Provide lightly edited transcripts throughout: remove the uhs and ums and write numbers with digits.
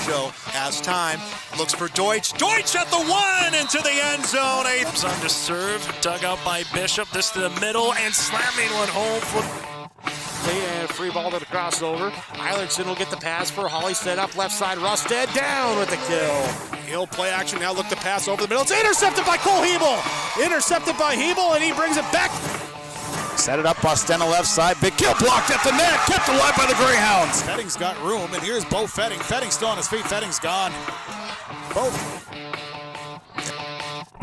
Show has time. Looks for Deutsch. Deutsch at the one into the end zone. On to serve, dug out by Bishop. This to the middle and slamming one home. And free ball to the crossover. Erickson will get the pass for Holly. Set up left side. Rusted down with the kill. He'll play action now. Look to pass over the middle. It's intercepted by Cole Hebel. Intercepted by Hebel, and he brings it back. Set it up, Bostena left side. Big kill blocked at the net. Kept alive by the Greyhounds. Fetting's got room, and here's Bo Fetting. Fetting's still on his feet. Fetting's gone. Bo.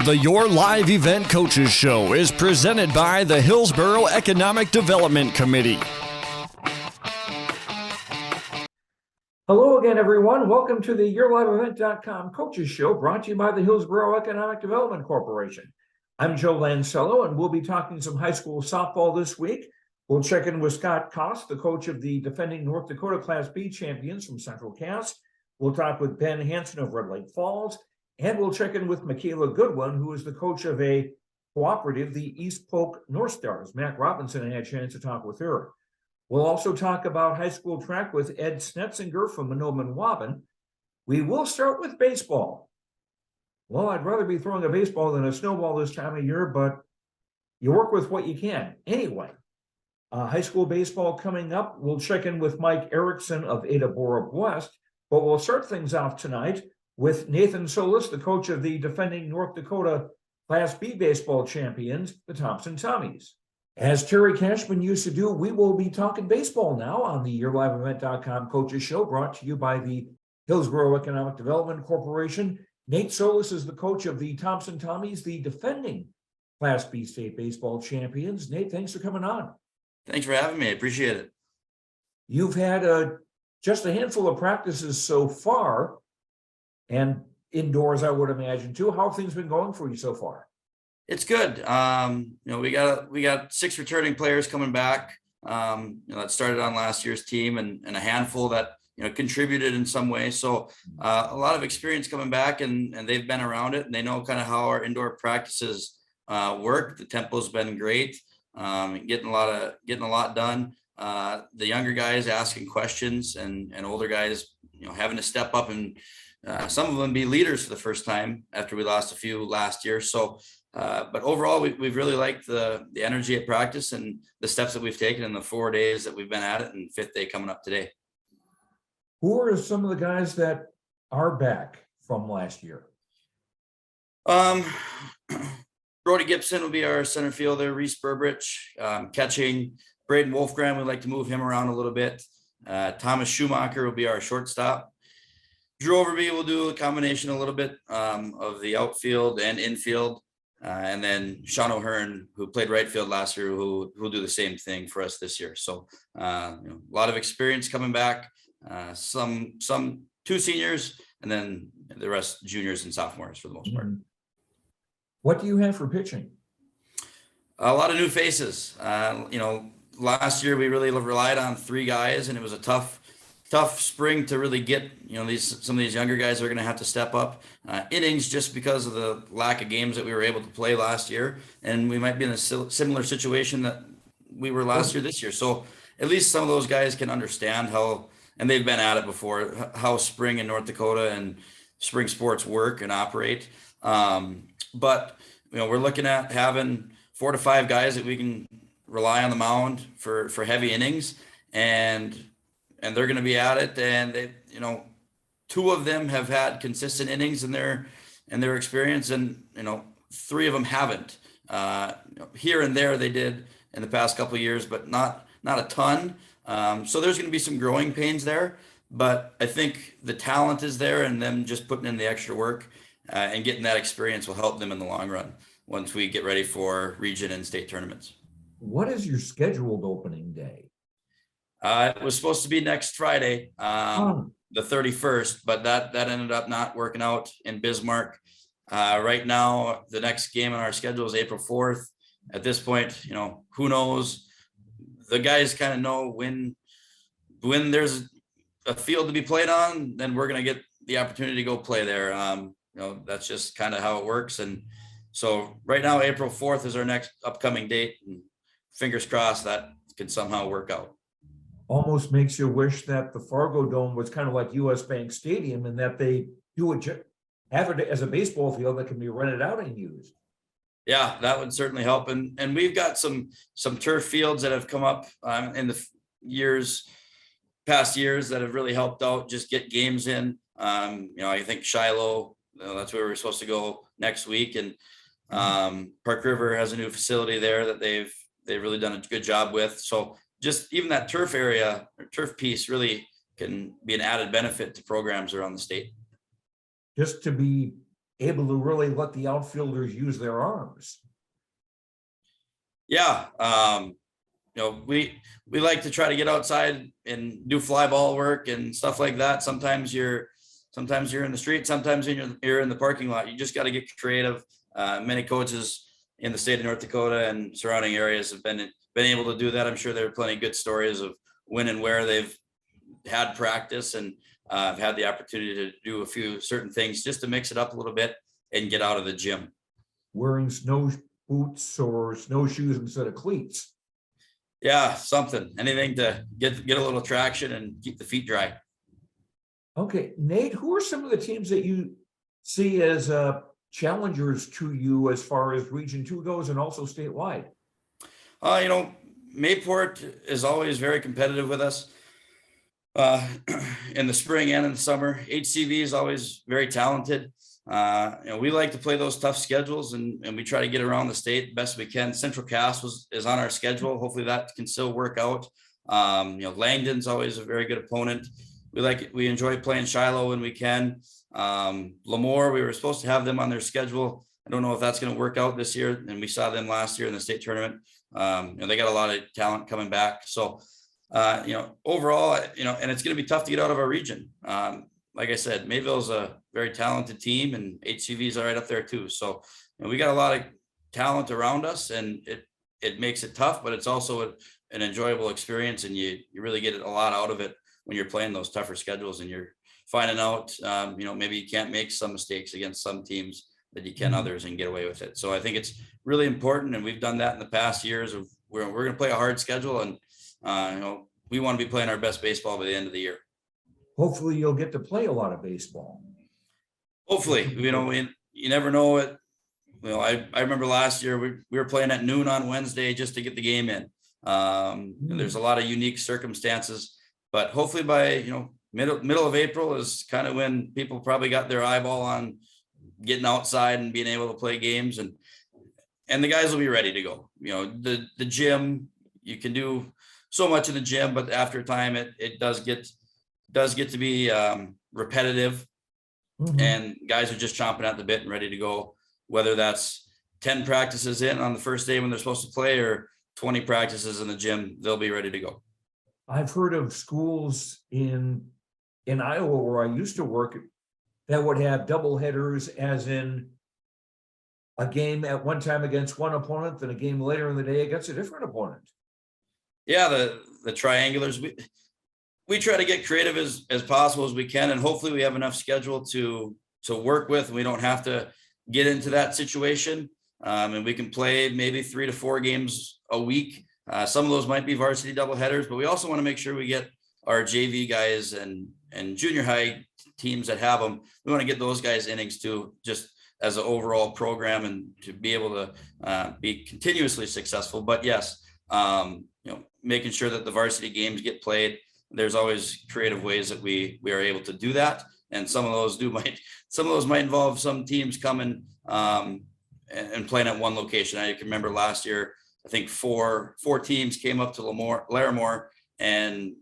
The Your Live Event Coaches Show is presented by the Hillsborough Economic Development Committee. Hello again, everyone. Welcome to the YourLiveEvent.com Coaches Show, brought to you by the Hillsborough Economic Development Corporation. I'm Joe Lancello, and we'll be talking some high school softball this week. We'll check in with Scott Kost, the coach of the defending North Dakota Class B champions from Central Cass. We'll talk with Ben Hanson of Red Lake Falls, and we'll check in with Mikaela Goodwin, who is the coach of a cooperative, the East Polk North Stars. Matt Robinson and I had a chance to talk with her. We'll also talk about high school track with Ed Snetsinger from Manobin-Waban. We will start with baseball. Well, I'd rather be throwing a baseball than a snowball this time of year, but you work with what you can. Anyway, high school baseball coming up. We'll check in with Mike Erickson of Ada Borup West, but we'll start things off tonight with Nathan Soulis, the coach of the defending North Dakota Class B baseball champions, the Thompson Tommies. As Terry Cashman used to do, we will be talking baseball now on the YourLiveEvent.com Coaches Show, brought to you by the Hillsborough Economic Development Corporation. Nate Soulis is the coach of the Thompson Tommies, the defending Class B state baseball champions. Nate, thanks for coming on. Thanks for having me. I appreciate it. You've had just a handful of practices so far, and indoors, I would imagine, too. How have things been going for you so far? It's good. We got 6 returning players coming back. That started on last year's team, and a handful that contributed in some way. So a lot of experience coming back, and they've been around it, and they know kind of how our indoor practices work. The tempo's been great. Getting a lot done. The younger guys asking questions, and older guys having to step up and some of them be leaders for the first time after we lost a few last year. So. But overall, we've really liked the energy at practice and the steps that we've taken in the 4 days that we've been at it, and 5th day coming up today. Who are some of the guys that are back from last year? Brody Gibson will be our center fielder. Reese Burbridge catching. Braden Wolfgram, we'd like to move him around a little bit. Thomas Schumacher will be our shortstop. Drew Overby will do a combination a little bit of the outfield and infield. And then Sean O'Hearn, who played right field last year, who will do the same thing for us this year. So a lot of experience coming back, some 2 seniors, and then the rest juniors and sophomores for the most part. What do you have for pitching? A lot of new faces. Last year we really relied on 3 guys, and it was a tough spring to really get, some of these younger guys are going to have to step up innings just because of the lack of games that we were able to play last year. And we might be in a similar situation that we were last year this year. So at least some of those guys can understand how, and they've been at it before, how spring in North Dakota and spring sports work and operate. But we're looking at having 4 to 5 guys that we can rely on the mound for heavy innings, and they're going to be at it. And they, 2 of them have had consistent innings in their experience, and 3 of them haven't. Here and there they did in the past couple of years, but not a ton. So there's going to be some growing pains there, but I think the talent is there, and them just putting in the extra work and getting that experience will help them in the long run once we get ready for region and state tournaments. What is your scheduled opening day? It was supposed to be next Friday, the 31st, but that ended up not working out in Bismarck. Right now, the next game on our schedule is April 4th. At this point, who knows? The guys kind of know when there's a field to be played on, then we're going to get the opportunity to go play there. That's just kind of how it works. And so right now, April 4th is our next upcoming date, and fingers crossed that can somehow work out. Almost makes you wish that the Fargo Dome was kind of like US Bank Stadium and that they do it, have it as a baseball field that can be rented out and used. Yeah, that would certainly help. And we've got some turf fields that have come up in the past years that have really helped out, just get games in. I think Shiloh, that's where we're supposed to go next week. And Park River has a new facility there that they've really done a good job with. So just even that turf area or turf piece really can be an added benefit to programs around the state. Just to be able to really let the outfielders use their arms. Yeah. We like to try to get outside and do fly ball work and stuff like that. Sometimes you're in the street, sometimes you're in the parking lot. You just got to get creative. Many coaches in the state of North Dakota and surrounding areas have been able to do that. I'm sure there are plenty of good stories of when and where they've had practice and I've had the opportunity to do a few certain things just to mix it up a little bit and get out of the gym. Wearing snow boots or snowshoes instead of cleats. Yeah, something, anything to get a little traction and keep the feet dry. Okay, Nate, who are some of the teams that you see as challengers to you as far as Region 2 goes and also statewide? Mayport is always very competitive with us in the spring and in the summer. HCV is always very talented. We like to play those tough schedules and we try to get around the state the best we can. Central Cass is on our schedule. Hopefully that can still work out. Langdon's always a very good opponent. We enjoy playing Shiloh when we can. Lemoore, we were supposed to have them on their schedule. I don't know if that's going to work out this year. And we saw them last year in the state tournament. They got a lot of talent coming back. So, overall, and it's going to be tough to get out of our region. Like I said, Mayville's a very talented team and HCV's are right up there too. So we got a lot of talent around us and it makes it tough, but it's also an enjoyable experience and you really get a lot out of it when you're playing those tougher schedules and you're finding out, maybe you can't make some mistakes against some teams that you can others and get away with it. So I think it's really important. And we've done that in the past years of we're going to play a hard schedule and, we want to be playing our best baseball by the end of the year. Hopefully you'll get to play a lot of baseball. Hopefully, you never know it. I remember last year we were playing at noon on Wednesday just to get the game in. There's a lot of unique circumstances, but hopefully by, middle of April is kind of when people probably got their eyeball on getting outside and being able to play games and the guys will be ready to go. The gym, you can do so much in the gym, but after a time it does get to be repetitive and guys are just chomping at the bit and ready to go, whether that's 10 practices in on the first day when they're supposed to play or 20 practices in the gym, they'll be ready to go. I've heard of schools in Iowa where I used to work that would have double headers, as in a game at one time against one opponent, then a game later in the day against a different opponent. Yeah, the triangulars, we try to get creative as possible as we can, and hopefully we have enough schedule to work with. And we don't have to get into that situation, and we can play maybe 3 to 4 games a week. Some of those might be varsity doubleheaders, but we also want to make sure we get our JV guys and junior high teams that have them. We want to get those guys innings too, just as an overall program and to be able to be continuously successful. But yes, making sure that the varsity games get played. There's always creative ways that we are able to do that. And some of those might involve some teams coming and playing at one location. I can remember last year, I think four teams came up to Larimore and,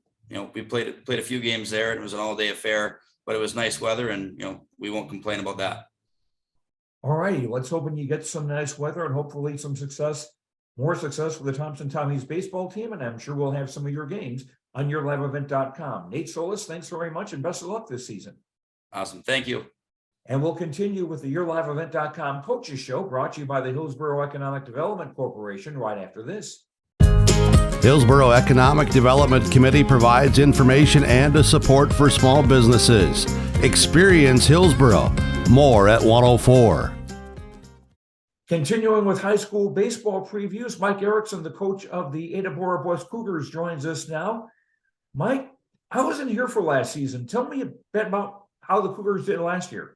we played a few games there and it was an all day affair, but it was nice weather and, we won't complain about that. All righty. Let's hope you get some nice weather and hopefully some success, more success for the Thompson Tommies baseball team. And I'm sure we'll have some of your games on yourliveevent.com. Nate Soulis, thanks very much and best of luck this season. Awesome. Thank you. And we'll continue with the yourliveevent.com coaches show brought to you by the Hillsborough Economic Development Corporation right after this. Hillsborough Economic Development Committee provides information and a support for small businesses. Experience Hillsborough. More at 104. Continuing with high school baseball previews, Mike Erickson, the coach of the Ada Bora Boys Cougars, joins us now. Mike, I wasn't here for last season. Tell me a bit about how the Cougars did last year.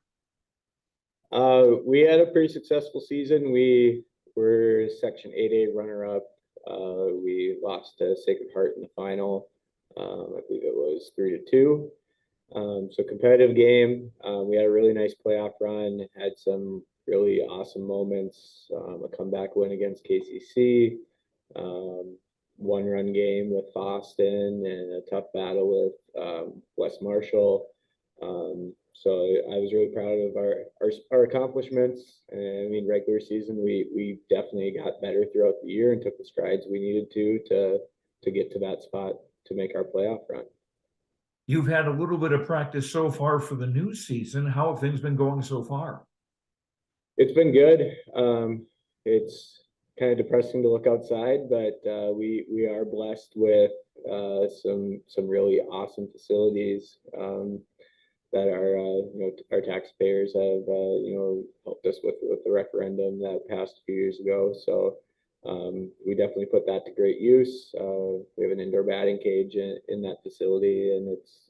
We had a pretty successful season. We were Section 8A runner-up. We lost to Sacred Heart in the final. I believe it was 3-2. So competitive game. We had a really nice playoff run, had some really awesome moments, a comeback win against KCC, one-run game with Boston, and a tough battle with West Marshall. So I was really proud of our accomplishments. And I mean, regular season, we definitely got better throughout the year and took the strides we needed to get to that spot to make our playoff run. You've had a little bit of practice so far for the new season. How have things been going so far? It's been good. It's kind of depressing to look outside, but we are blessed with some really awesome facilities that our taxpayers have helped us with the referendum that passed a few years ago. So we definitely put that to great use. We have an indoor batting cage in that facility, and it's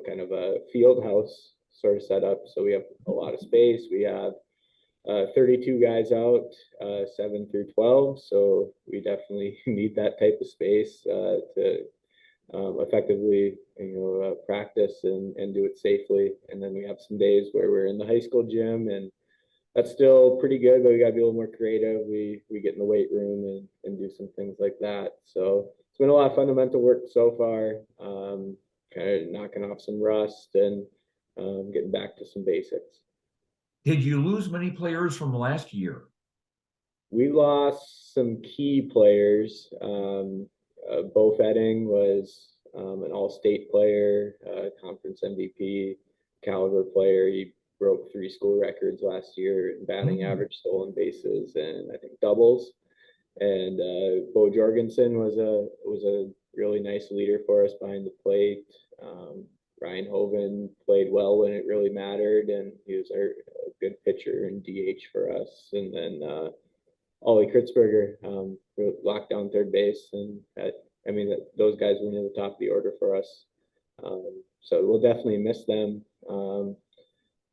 kind of a field house sort of setup. So we have a lot of space. We have 32 guys out, 7 through 12. So we definitely need that type of space to effectively practice and do it safely. And then we have some days where we're in the high school gym, and that's still pretty good, but we gotta be a little more creative. We get in the weight room and do some things like that. So it's been a lot of fundamental work so far, kind of knocking off some rust and getting back to some basics. Did you lose many players from last year? We lost some key players. Bo Fetting was an all-state player, conference MVP, caliber player. He broke 3 school records last year in batting average, stolen bases, and I think doubles. And Bo Jorgensen was a really nice leader for us behind the plate. Ryan Hoven played well when it really mattered, and he was a good pitcher and DH for us. And then Ollie Kritzberger locked down third base, and those guys were near the top of the order for us. So we'll definitely miss them.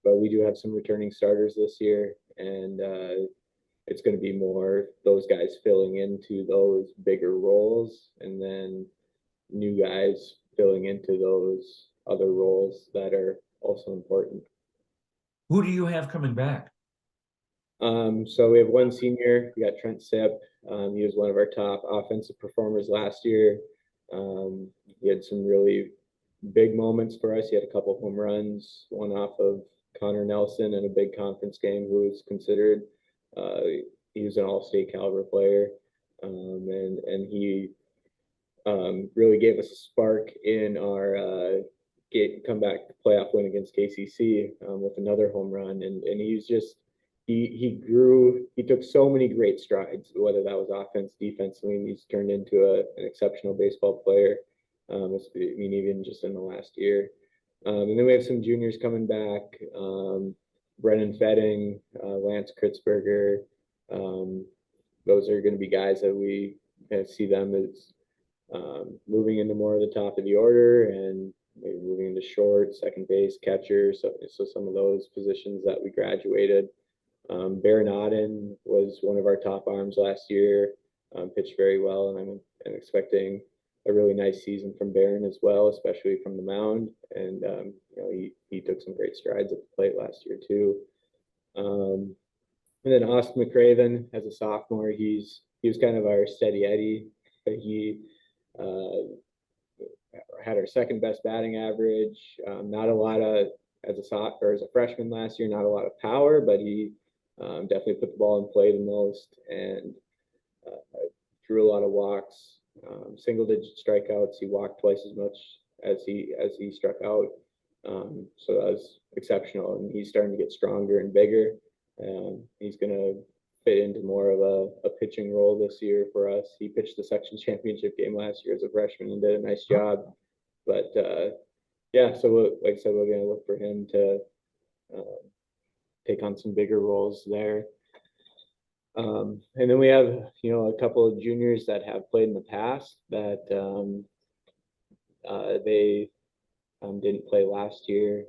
But we do have some returning starters this year, and it's going to be more those guys filling into those bigger roles, and then new guys filling into those other roles that are also important. Who do you have coming back? So we have one senior. We got Trent Sipp. He was one of our top offensive performers last year. He had some really big moments for us. He had a couple of home runs, one off of Connor Nelson in a big conference game, who was considered. He was an all-state caliber player, and he really gave us a spark in our comeback playoff win against KCC with another home run. And he's just he grew. He took so many great strides, whether that was offense, defense. I mean, he's turned into an exceptional baseball player. Even just in the last year. And then we have some juniors coming back. Brennan Fetting, Lance Kritzberger. Those are going to be guys that we see them as moving into more of the top of the order, and maybe moving into short, second base, catcher. So some of those positions that we graduated. Baron Auden was one of our top arms last year. Pitched very well, and I'm expecting a really nice season from Baron as well, especially from the mound. And he took some great strides at the plate last year too. And then Austin McCraven as a sophomore, he was kind of our steady Eddie. He had our second best batting average. Not a lot of as a freshman last year, not a lot of power, but he definitely put the ball in play the most, and drew a lot of walks. Single digit strikeouts. He walked twice as much as he struck out. So that was exceptional, and he's starting to get stronger and bigger. He's going to fit into more of a pitching role this year for us. He pitched the section championship game last year as a freshman and did a nice job. But so like I said, we're going to look for him to take on some bigger roles there. And then we have, a couple of juniors that have played in the past that They didn't play last year.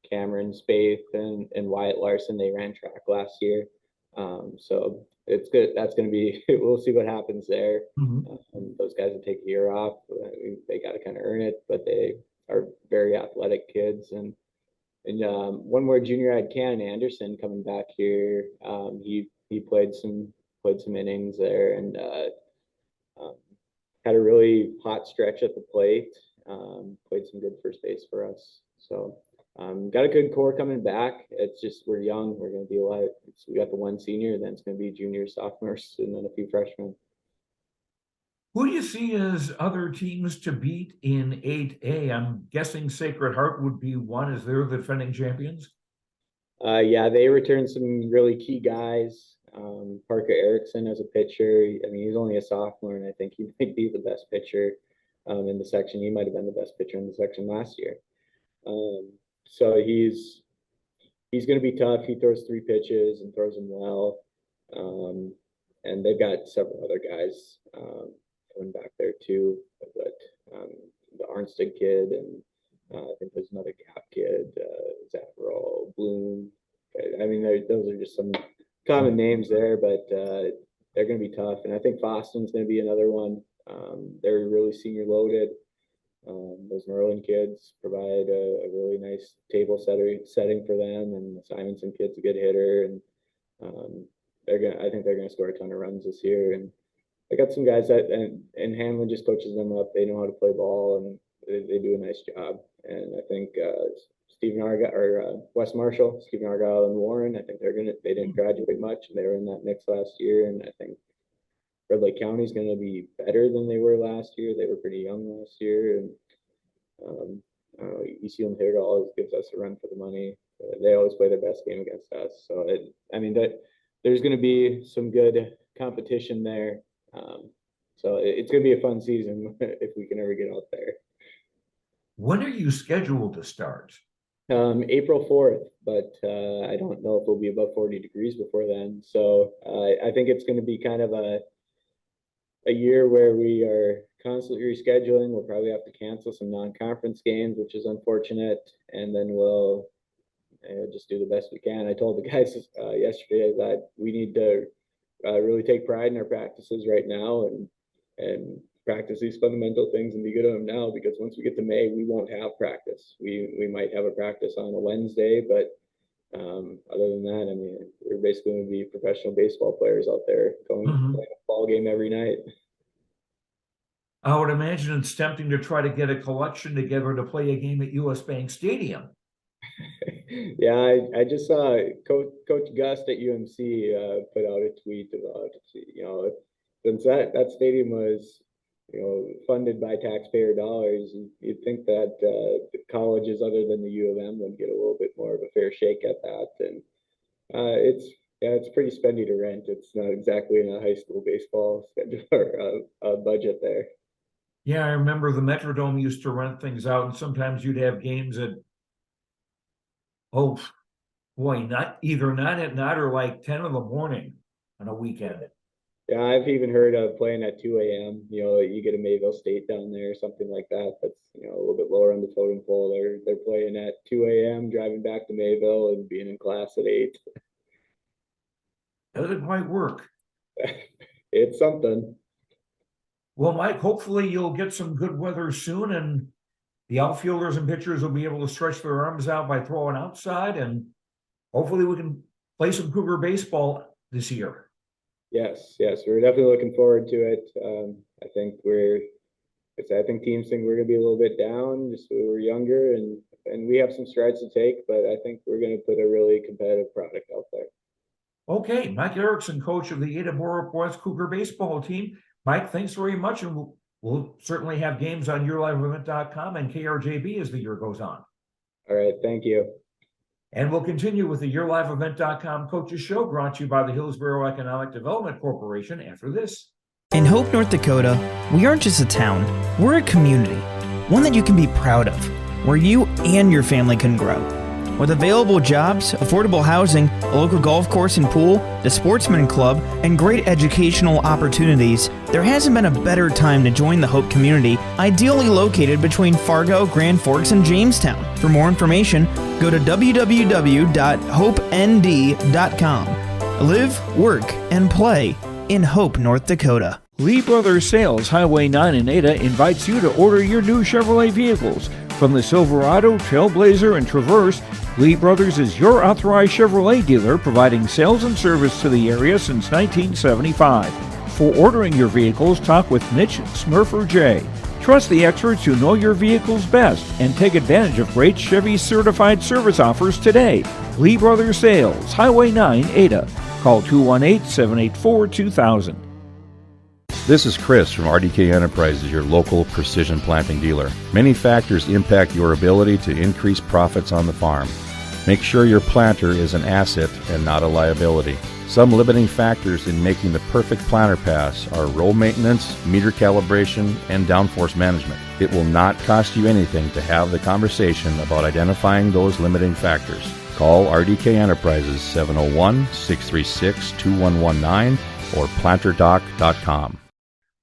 Cameron Spaeth and Wyatt Larson, they ran track last year. So it's good. That's going to be, we'll see what happens there. Those guys will take a year off. They got to kind of earn it, but they are very athletic kids. And one more junior, I had Cannon Anderson coming back here. He played some innings there and had a really hot stretch at the plate. Played some good first base for us. So got a good core coming back. It's just we're young. We're going to be a lot. We got the one senior, then it's going to be juniors, sophomores, and then a few freshmen. Who do you see as other teams to beat in 8A? I'm guessing Sacred Heart would be one, as they're the defending champions. Yeah, they returned some really key guys. Parker Erickson as a pitcher. I mean, he's only a sophomore, and I think he might be the best pitcher in the section. He might have been the best pitcher in the section last year. So he's going to be tough. He throws 3 pitches and throws them well. And they've got several other guys coming back there too. But the Arnstead kid, and I think there's another Gap kid, Zaffaro, Bloom. I mean, those are just some common names there, but they're going to be tough. And I think Boston's going to be another one. They're really senior loaded. Those Merlin kids provide a really nice table setting for them, and the Simonson kid's a good hitter, and I think they're gonna score a ton of runs this year. And I got some guys that and Hanlon just coaches them up. They know how to play ball, and they do a nice job. And I think Stephen Argyle or Wes Marshall, Stephen Argyle and Warren, I think they didn't graduate much, and they were in that mix last year. And I think Red Lake County is going to be better than they were last year. They were pretty young last year, and ECU and Hager always gives us a run for the money. They always play their best game against us. So there's going to be some good competition there. So it's going to be a fun season if we can ever get out there. When are you scheduled to start? April 4th, but I don't know if it'll be above 40 degrees before then. So I think it's going to be kind of a year where we are constantly rescheduling. We'll probably have to cancel some non-conference games, which is unfortunate, and then we'll just do the best we can. I told the guys yesterday that we need to really take pride in our practices right now and practice these fundamental things and be good at them now, because once we get to May, we won't have practice. We might have a practice on a Wednesday, but other than that, I mean, we're basically going to be professional baseball players out there going to play a ball game every night. I would imagine it's tempting to try to get a collection together to play a game at US Bank Stadium. Yeah, I just saw Coach Gust at UMC put out a tweet about, since that stadium was, funded by taxpayer dollars, you'd think that the colleges other than the U of M would get a little bit more of a fair shake at that. And it's pretty spendy to rent. It's not exactly in a high school baseball schedule or budget there. Yeah, I remember the Metrodome used to rent things out, and sometimes you'd have games at, not at night or like 10 in the morning on a weekend. Yeah, I've even heard of playing at 2 a.m. You get a Mayville State down there, something like that. That's a little bit lower on the totem pole. They're playing at 2 a.m., driving back to Mayville and being in class at 8. Doesn't quite work. It's something. Well, Mike, hopefully you'll get some good weather soon, and the outfielders and pitchers will be able to stretch their arms out by throwing outside, and hopefully we can play some Cougar baseball this year. Yes, we're definitely looking forward to it. I think teams think we're going to be a little bit down just so we're younger, and we have some strides to take, but I think we're going to put a really competitive product out there. Okay, Mike Erickson, coach of the Ada Borough West Cougar baseball team. Mike, thanks very much, and we'll certainly have games on YourLiveEvent.com and KRJB as the year goes on. All right, thank you. And we'll continue with the YourLiveEvent.com Coaches Show, brought to you by the Hillsborough Economic Development Corporation after this. In Hope, North Dakota, we aren't just a town, we're a community, one that you can be proud of, where you and your family can grow. With available jobs, affordable housing, a local golf course and pool, the Sportsman Club, and great educational opportunities, There hasn't been a better time to join the Hope community, ideally located between Fargo, Grand Forks, and Jamestown. For more information, go to www.hopend.com. Live, work, and play in Hope, North Dakota. Lee Brothers Sales, Highway 9 in Ada invites you to order your new Chevrolet vehicles. From the Silverado, Trailblazer, and Traverse, Lee Brothers is your authorized Chevrolet dealer, providing sales and service to the area since 1975. For ordering your vehicles, talk with Mitch Smurfer J. Trust the experts who know your vehicles best and take advantage of great Chevy certified service offers today. Lee Brothers Sales, Highway 9, Ada. Call 218-784-2000. This is Chris from RDK Enterprises, your local precision planting dealer. Many factors impact your ability to increase profits on the farm. Make sure your planter is an asset and not a liability. Some limiting factors in making the perfect planter pass are row maintenance, meter calibration, and downforce management. It will not cost you anything to have the conversation about identifying those limiting factors. Call RDK Enterprises 701-636-2119 or planterdoc.com.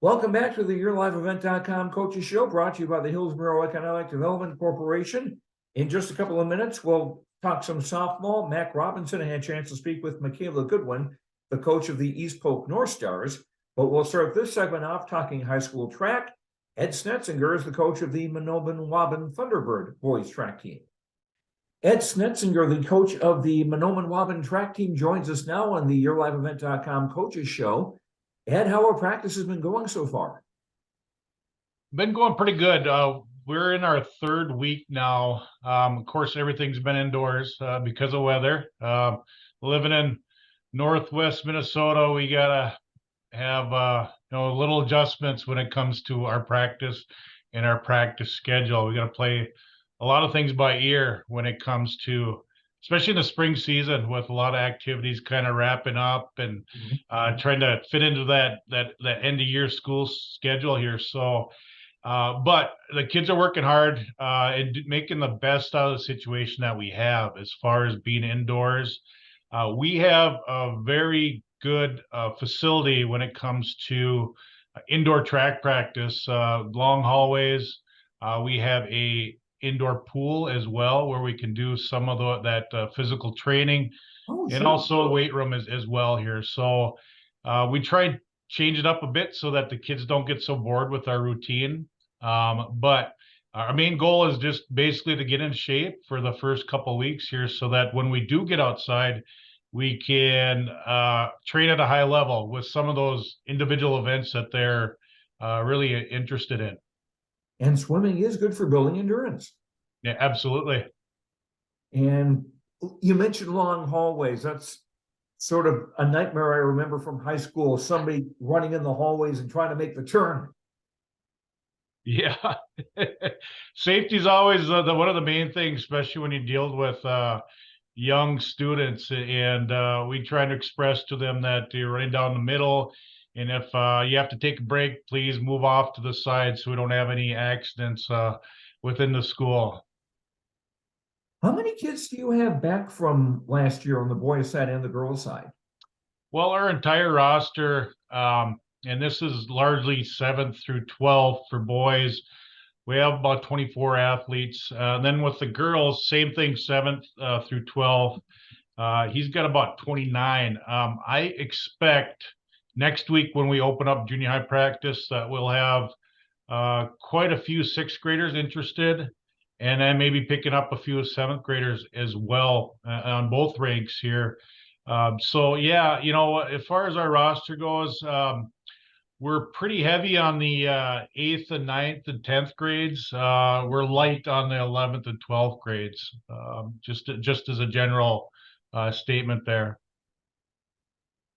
Welcome back to the YourLiveEvent.com Coaches Show, brought to you by the Hillsborough Economic Development Corporation. In just a couple of minutes, we'll talk some softball. Mac Robinson had a chance to speak with Mikaela Goodwin, the coach of the East Polk North Stars. But we'll start this segment off talking high school track. Ed Snetsinger is the coach of the Mahnomen-Waban Thunderbird boys track team. Ed Snetsinger, the coach of the Mahnomen-Waban track team, joins us now on the YourLiveEvent.com Coaches Show. Ed, how have practices been going so far? Been going pretty good. We're in our third week now. Of course, everything's been indoors because of weather. Living in Northwest Minnesota, we gotta have little adjustments when it comes to our practice and our practice schedule. We gotta play a lot of things by ear when it comes to, especially in the spring season, with a lot of activities kind of wrapping up and trying to fit into that end of year school schedule here. So. But the kids are working hard and making the best out of the situation that we have as far as being indoors. We have a very good facility when it comes to indoor track practice, long hallways. We have a indoor pool as well where we can do some of that physical training, and also a weight room as well here. So we try and change it up a bit so that the kids don't get so bored with our routine. But our main goal is just basically to get in shape for the first couple of weeks here so that when we do get outside, we can train at a high level with some of those individual events that they're really interested in. And swimming is good for building endurance. Yeah, absolutely. And you mentioned long hallways. That's sort of a nightmare I remember from high school, somebody running in the hallways and trying to make the turn. Yeah, safety is always one of the main things, especially when you deal with young students. And we try to express to them that you're running down the middle, and if you have to take a break, please move off to the side so we don't have any accidents within the school. How many kids do you have back from last year on the boys' side and the girls' side? Well, our entire roster. And this is largely 7th through 12th for boys. We have about 24 athletes. Then with the girls, same thing, 7th through 12th. He's got about 29. I expect next week when we open up junior high practice that we'll have quite a few 6th graders interested, and then maybe picking up a few 7th graders as well on both ranks here. So yeah, as far as our roster goes, we're pretty heavy on the 8th and 9th and 10th grades. We're light on the 11th and 12th grades, just as a general statement there.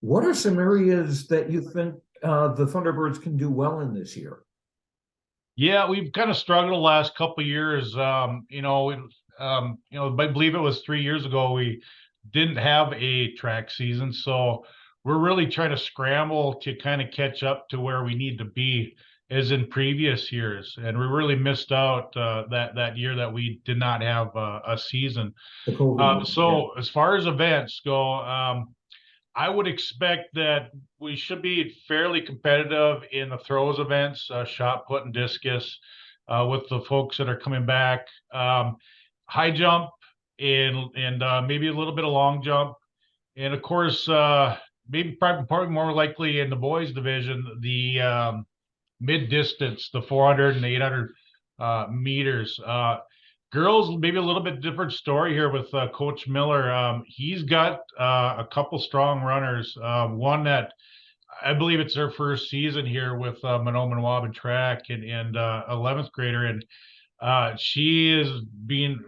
What are some areas that you think the Thunderbirds can do well in this year? Yeah, we've kind of struggled the last couple of years. I believe it was 3 years ago we didn't have a track season, so we're really trying to scramble to kind of catch up to where we need to be as in previous years. And we really missed out that year that we did not have a season. So as far as events go, I would expect that we should be fairly competitive in the throws events, shot put and discus, with the folks that are coming back. High jump and maybe a little bit of long jump, and of course, maybe probably more likely in the boys division, the mid distance, the 400 and 800 meters. Girls, maybe a little bit different story here with Coach Miller. He's got a couple strong runners. One that I believe it's their first season here with Monoma Waban track and 11th grader, and she is being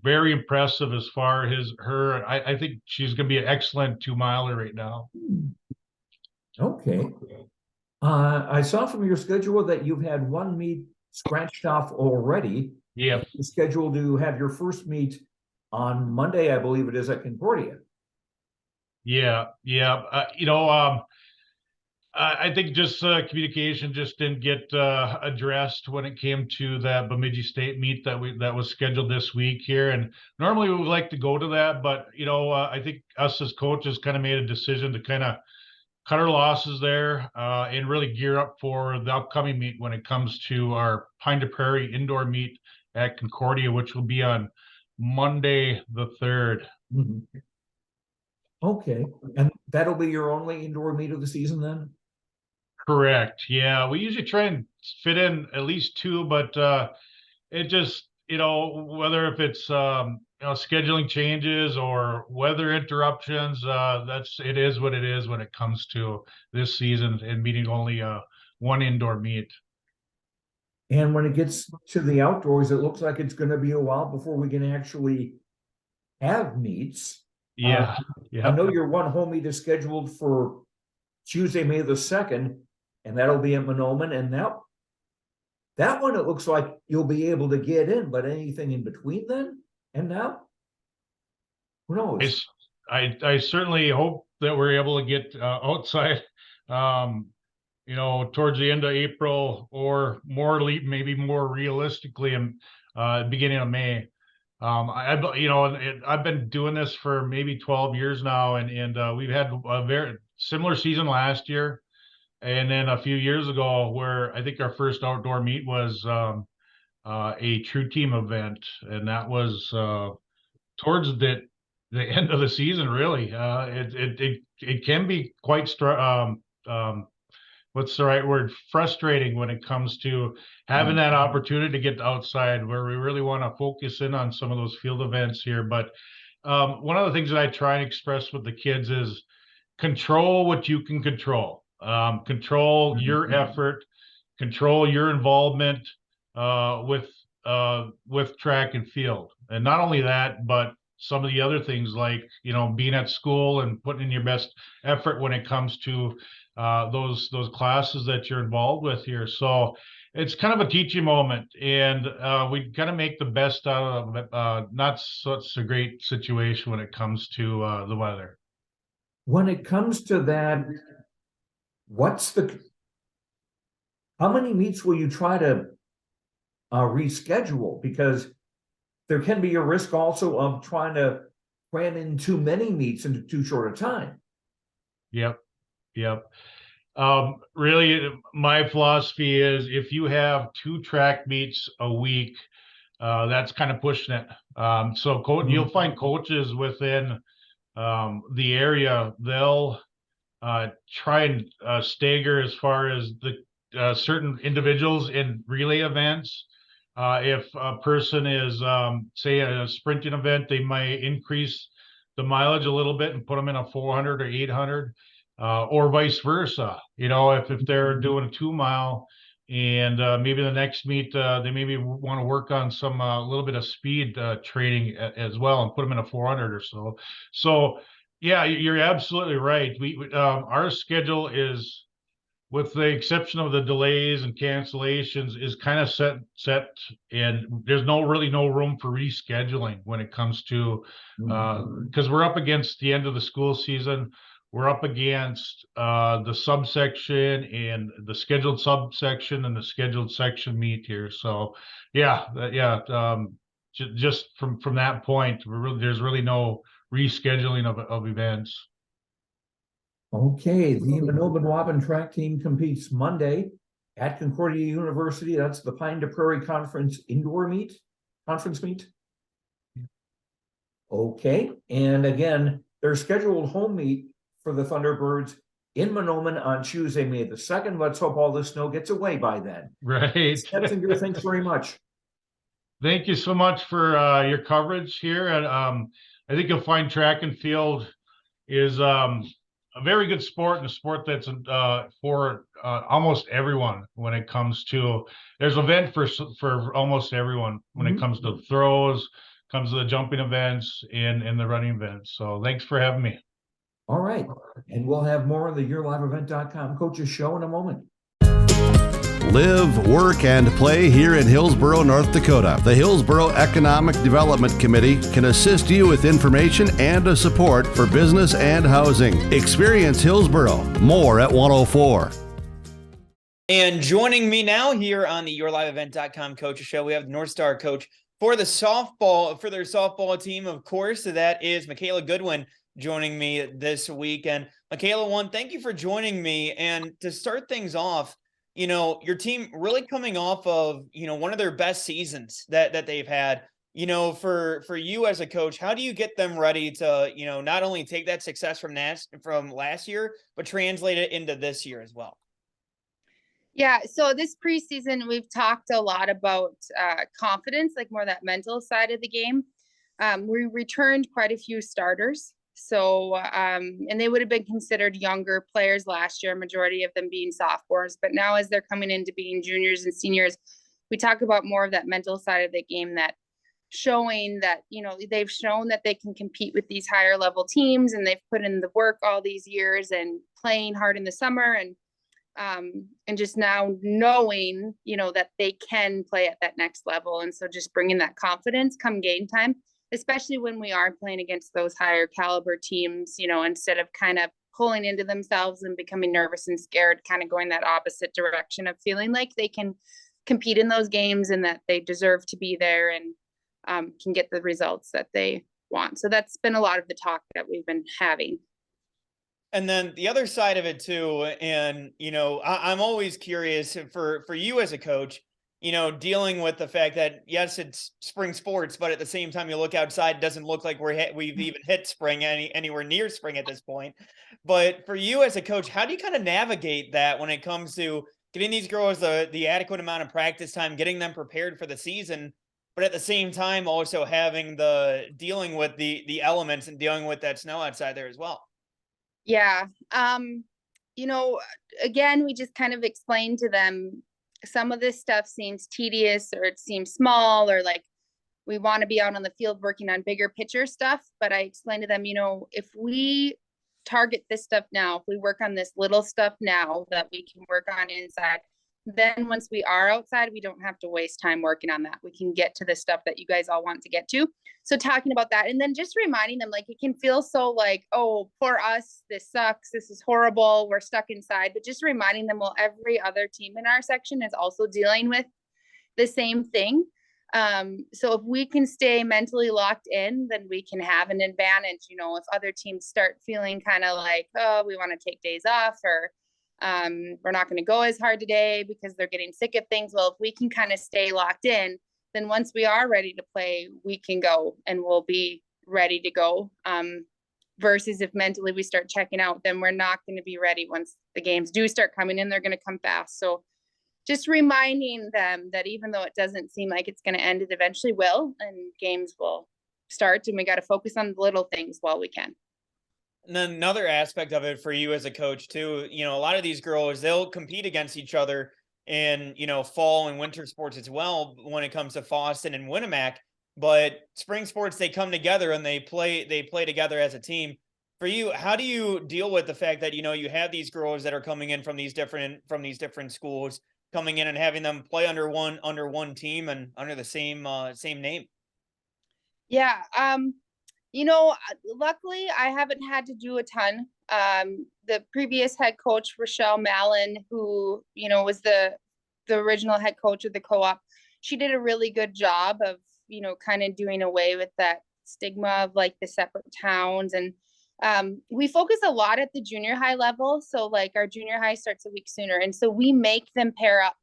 very impressive as far as her. I think she's going to be an excellent 2-miler right now. Okay. I saw from your schedule that you've had one meet scratched off already. Yeah. You're scheduled to have your first meet on Monday, I believe it is, at Concordia. Yeah. I think just communication just didn't get addressed when it came to that Bemidji State meet that was scheduled this week here. And normally we would like to go to that, but I think us as coaches kind of made a decision to kind of cut our losses there and really gear up for the upcoming meet when it comes to our Pine to Prairie indoor meet at Concordia, which will be on Monday the 3rd. Mm-hmm. Okay, and that'll be your only indoor meet of the season then? Correct. Yeah, we usually try and fit in at least 2, but it just, whether if it's scheduling changes or weather interruptions, it is what it is when it comes to this season and meeting only one indoor meet. And when it gets to the outdoors, it looks like it's going to be a while before we can actually have meets. Yeah. I know your one home meet is scheduled for Tuesday, May the 2nd, and that'll be at Monoman. And that one, it looks like you'll be able to get in, but anything in between then and now? Who knows? I certainly hope that we're able to get outside, towards the end of April or maybe more realistically in beginning of May. I've been doing this for maybe 12 years now, and we've had a very similar season last year, and then a few years ago where I think our first outdoor meet was a true team event, and that was towards the end of the season. Really, it can be quite what's the right word? Frustrating when it comes to having that opportunity to get outside, where we really want to focus in on some of those field events here. But one of the things that I try and express with the kids is control what you can control. Control your effort, control your involvement with track and field. And not only that, but some of the other things like, being at school and putting in your best effort when it comes to those classes that you're involved with here. So it's kind of a teaching moment, and we kind of make the best out of it. Not such a great situation when it comes to the weather. When it comes to that, how many meets will you try to reschedule? Because there can be a risk also of trying to cram in too many meets into too short a time. Yep. Really, my philosophy is if you have 2 track meets a week, that's kind of pushing it. You'll find coaches within the area, they'll try and stagger as far as the certain individuals in relay events. If a person is, say, a sprinting event, they might increase the mileage a little bit and put them in a 400 or 800, or vice versa. If they're doing a 2-mile and maybe the next meet, they maybe want to work on some little bit of speed training as well and put them in a 400 or so. So, yeah, you're absolutely right. Our schedule is, with the exception of the delays and cancellations, is kind of set, and there's really no room for rescheduling when it comes to because we're up against the end of the school season. We're up against the subsection and the scheduled subsection and the scheduled section meet here. So just from that point, there's really no rescheduling of events. Okay, the Manobin track team competes Monday at Concordia University. That's the Pine to Prairie Conference conference meet. Okay, and again, their scheduled home meet for the Thunderbirds in Manoomin on Tuesday, May the 2nd. Let's hope all the snow gets away by then. Right. Snetsinger, thanks very much. Thank you so much for your coverage here. And I think you'll find track and field is a very good sport, and a sport that's for almost everyone when it comes to, there's an event for almost everyone when it comes to throws, comes to the jumping events and the running events. So thanks for having me. All right. And we'll have more of the YourLiveEvent.com Coaches Show in a moment. Live, work, and play here in Hillsboro, North Dakota. The Hillsboro Economic Development Committee can assist you with information and support for business and housing. Experience Hillsboro. More at 104. And joining me now here on the YourLiveEvent.com Coaches Show, we have the North Star coach for their softball team, of course. So that is Mikaela Goodwin joining me this week. And Mikaela, thank you for joining me. And to start things off, your team really coming off of, one of their best seasons that they've had, for you as a coach, how do you get them ready to, not only take that success from last year, but translate it into this year as well? Yeah, so this preseason, we've talked a lot about confidence, like more that mental side of the game. We returned quite a few starters. So, and they would have been considered younger players last year, majority of them being sophomores. But now as they're coming into being juniors and seniors, we talk about more of that mental side of the game, that showing that, they've shown that they can compete with these higher level teams, and they've put in the work all these years and playing hard in the summer, and just now knowing, that they can play at that next level. And so just bringing that confidence come game time, especially when we are playing against those higher caliber teams, instead of kind of pulling into themselves and becoming nervous and scared, kind of going that opposite direction of feeling like they can compete in those games and that they deserve to be there and can get the results that they want. So that's been a lot of the talk that we've been having. And then the other side of it too, and, I'm always curious for you as a coach, dealing with the fact that, yes, it's spring sports, but at the same time, you look outside, it doesn't look like we've even hit spring anywhere near spring at this point. But for you as a coach, how do you kind of navigate that when it comes to getting these girls the adequate amount of practice time, getting them prepared for the season, but at the same time, also having dealing with the elements and dealing with that snow outside there as well? Yeah. Again, we just kind of explained to them, some of this stuff seems tedious, or it seems small, or like we want to be out on the field working on bigger picture stuff. But I explained to them, if we target this stuff now, if we work on this little stuff now that we can work on inside, then once we are outside, we don't have to waste time working on that. We can get to the stuff that you guys all want to get to. So talking about that, and then just reminding them, like, it can feel so like, oh, poor us, this sucks, this is horrible, we're stuck inside. But just reminding them, well, every other team in our section is also dealing with the same thing. So if we can stay mentally locked in, then we can have an advantage. If other teams start feeling kind of like, oh, we want to take days off, or we're not going to go as hard today because they're getting sick of things. Well, if we can kind of stay locked in, then once we are ready to play, we can go and we'll be ready to go. Versus if mentally we start checking out, then we're not going to be ready once the games do start coming in. They're going to come fast. So just reminding them that even though it doesn't seem like it's going to end, it eventually will, and games will start, and we got to focus on the little things while we can. And then another aspect of it for you as a coach too, a lot of these girls, they'll compete against each other in, fall and winter sports as well when it comes to Foston and Winnemac. But spring sports, they come together and they play together as a team. For you, how do you deal with the fact that, you have these girls that are coming in from these different schools, coming in and having them play under one team and under the same name? Yeah. Luckily I haven't had to do a ton. The previous head coach, Rochelle Mallon, who, was the original head coach of the co-op, she did a really good job of, kind of doing away with that stigma of like the separate towns. And We focus a lot at the junior high level. So like our junior high starts a week sooner. And so we make them pair up.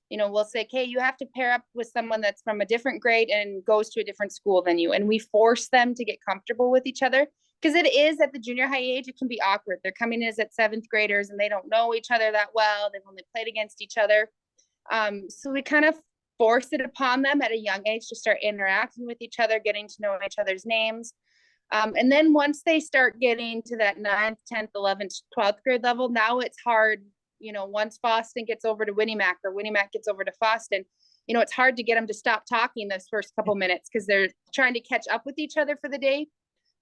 We'll say, okay, you have to pair up with someone that's from a different grade and goes to a different school than you. And we force them to get comfortable with each other, because it is at the junior high age, it can be awkward. They're coming in as at 7th graders and they don't know each other that well. They've only played against each other. So we kind of force it upon them at a young age to start interacting with each other, getting to know each other's names. And then once they start getting to that 9th, 10th, 11th, 12th grade level, now it's hard. Once Boston gets over to Winnimac or Winnimac gets over to Boston, it's hard to get them to stop talking those first couple minutes because they're trying to catch up with each other for the day.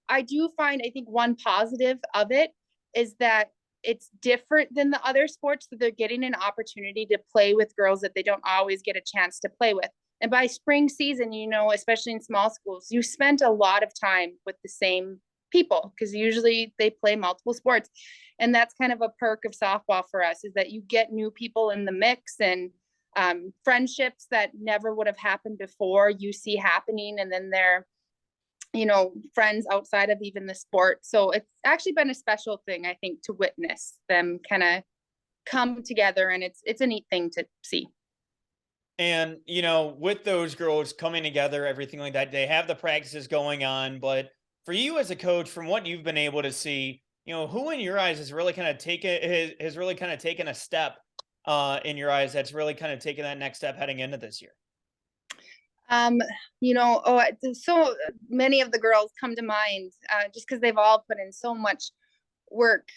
I do find, I think one positive of it is that it's different than the other sports, that they're getting an opportunity to play with girls that they don't always get a chance to play with. And by spring season, especially in small schools, you spent a lot of time with the same people because usually they play multiple sports. And that's kind of a perk of softball for us, is that you get new people in the mix, and friendships that never would have happened before you see happening. And then they're, friends outside of even the sport. So it's actually been a special thing, I think, to witness them kind of come together, and it's a neat thing to see. And, with those girls coming together, everything like that, they have the practices going on. But for you as a coach, from what you've been able to see, who in your eyes has really kind of taken a step in your eyes that's really kind of taken that next step heading into this year? So many of the girls come to mind just because they've all put in so much work.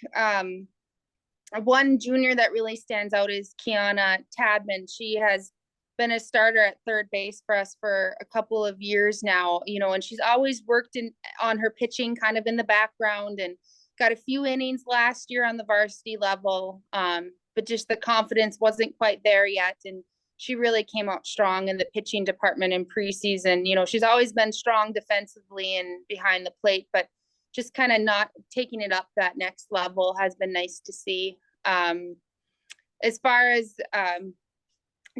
One junior that really stands out is Kiana Tadman. She has been a starter at third base for us for a couple of years now, and she's always worked on her pitching kind of in the background, and got a few innings last year on the varsity level. But just the confidence wasn't quite there yet. And she really came out strong in the pitching department in preseason. She's always been strong defensively and behind the plate, but just kind of not taking it up that next level has been nice to see. As far as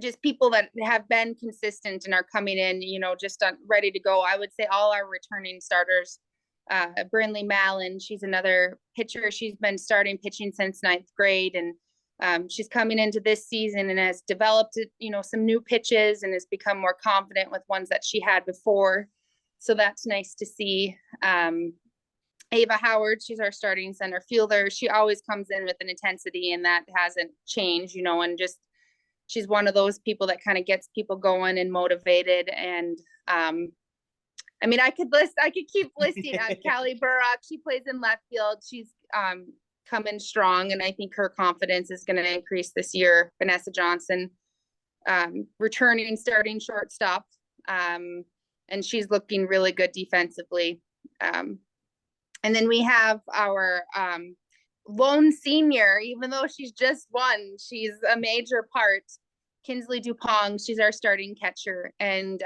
just people that have been consistent and are coming in, just ready to go, I would say all our returning starters. Brinley Mallon, she's another pitcher. She's been starting pitching since 9th grade, and she's coming into this season and has developed, some new pitches and has become more confident with ones that she had before. So that's nice to see. Ava Howard, she's our starting center fielder. She always comes in with an intensity, and that hasn't changed, and just, she's one of those people that kind of gets people going and motivated. And, I could keep listing Callie Burrock. She plays in left field. She's coming strong, and I think her confidence is going to increase this year. Vanessa Johnson, returning starting shortstop, and she's looking really good defensively. And then we have our lone senior, even though she's just one, she's a major part. Kinsley Dupong, she's our starting catcher, and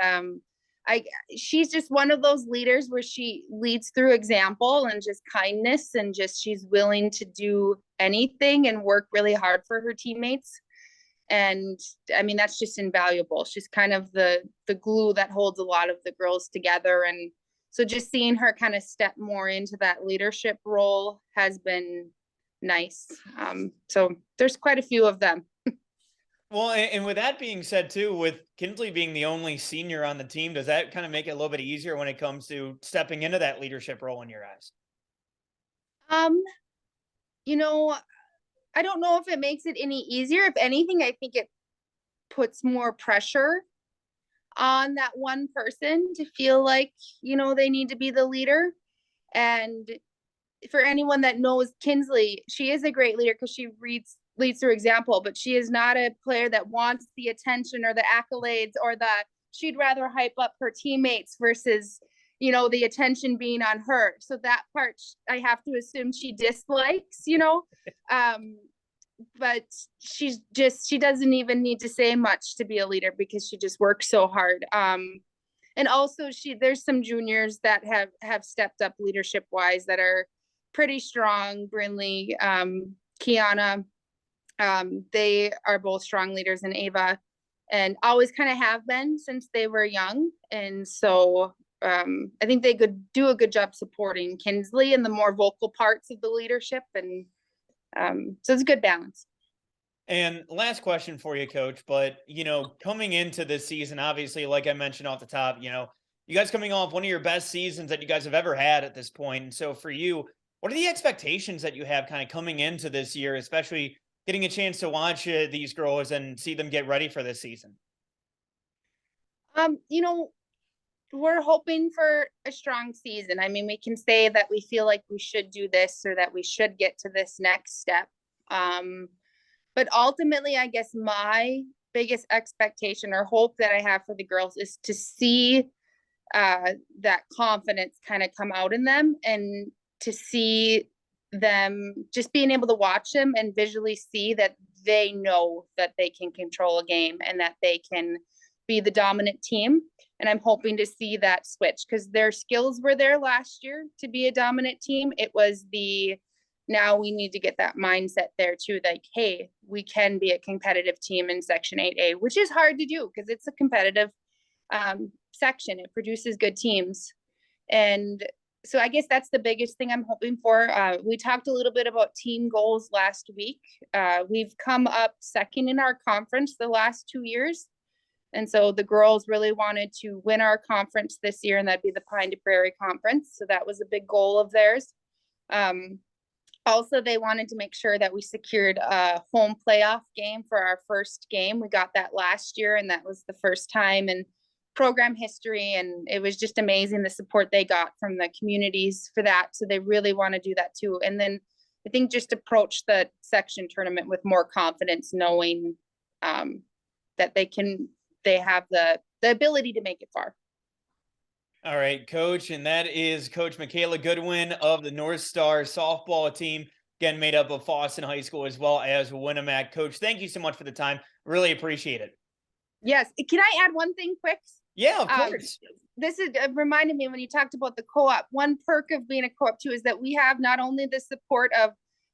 she's just one of those leaders where she leads through example and just kindness, and just she's willing to do anything and work really hard for her teammates. And that's just invaluable. She's kind of the glue that holds a lot of the girls together. And so just seeing her kind of step more into that leadership role has been nice. So there's quite a few of them. Well, and with that being said, too, with Kinsley being the only senior on the team, does that kind of make it a little bit easier when it comes to stepping into that leadership role in your eyes? I don't know if it makes it any easier. If anything, I think it puts more pressure on that one person to feel like, they need to be the leader. And for anyone that knows Kinsley, she is a great leader because she leads through example, but she is not a player that wants the attention or the accolades, or that she'd rather hype up her teammates versus, the attention being on her. So that part I have to assume she dislikes, but she doesn't even need to say much to be a leader because she just works so hard. And also there's some juniors that have stepped up leadership wise that are pretty strong. Brinley, Kiana, they are both strong leaders, in Ava, and always kind of have been since they were young. And so I think they could do a good job supporting Kinsley and the more vocal parts of the leadership. And so it's a good balance. And last question for you, Coach, but, coming into this season, obviously, like I mentioned off the top, you guys coming off one of your best seasons that you guys have ever had at this point. And so for you, what are the expectations that you have kind of coming into this year, especially getting a chance to watch these girls and see them get ready for this season? We're hoping for a strong season. I mean, we can say that we feel like we should do this or that we should get to this next step. But ultimately, I guess my biggest expectation or hope that I have for the girls is to see that confidence kind of come out in them, and to see them just being able to watch them and visually see that they know that they can control a game and that they can be the dominant team. And I'm hoping to see that switch, because their skills were there last year to be a dominant team. It was now we need to get that mindset there too, like, hey, we can be a competitive team in Section 8A, which is hard to do because it's a competitive section. It produces good teams. And so I guess that's the biggest thing I'm hoping for. We talked a little bit about team goals last week. We've come up second in our conference the last 2 years. And so the girls really wanted to win our conference this year, and that'd be the Pine to Prairie Conference. So that was a big goal of theirs. Also, they wanted to make sure that we secured a home playoff game for our first game. We got that last year, and that was the first time in program history. And it was just amazing the support they got from the communities for that. So they really want to do that too. And then I think just approach the section tournament with more confidence, knowing that they have the ability to make it far. All right, Coach. And that is Coach Mikaela Goodwin of the North Star softball team, again, made up of Fosston High School as well as Winnemac. Coach, thank you so much for the time. Really appreciate it. Yes. Can I add one thing quick? Yeah, of course. This is reminded me when you talked about the co-op. One perk of being a co-op too is that we have not only the support of,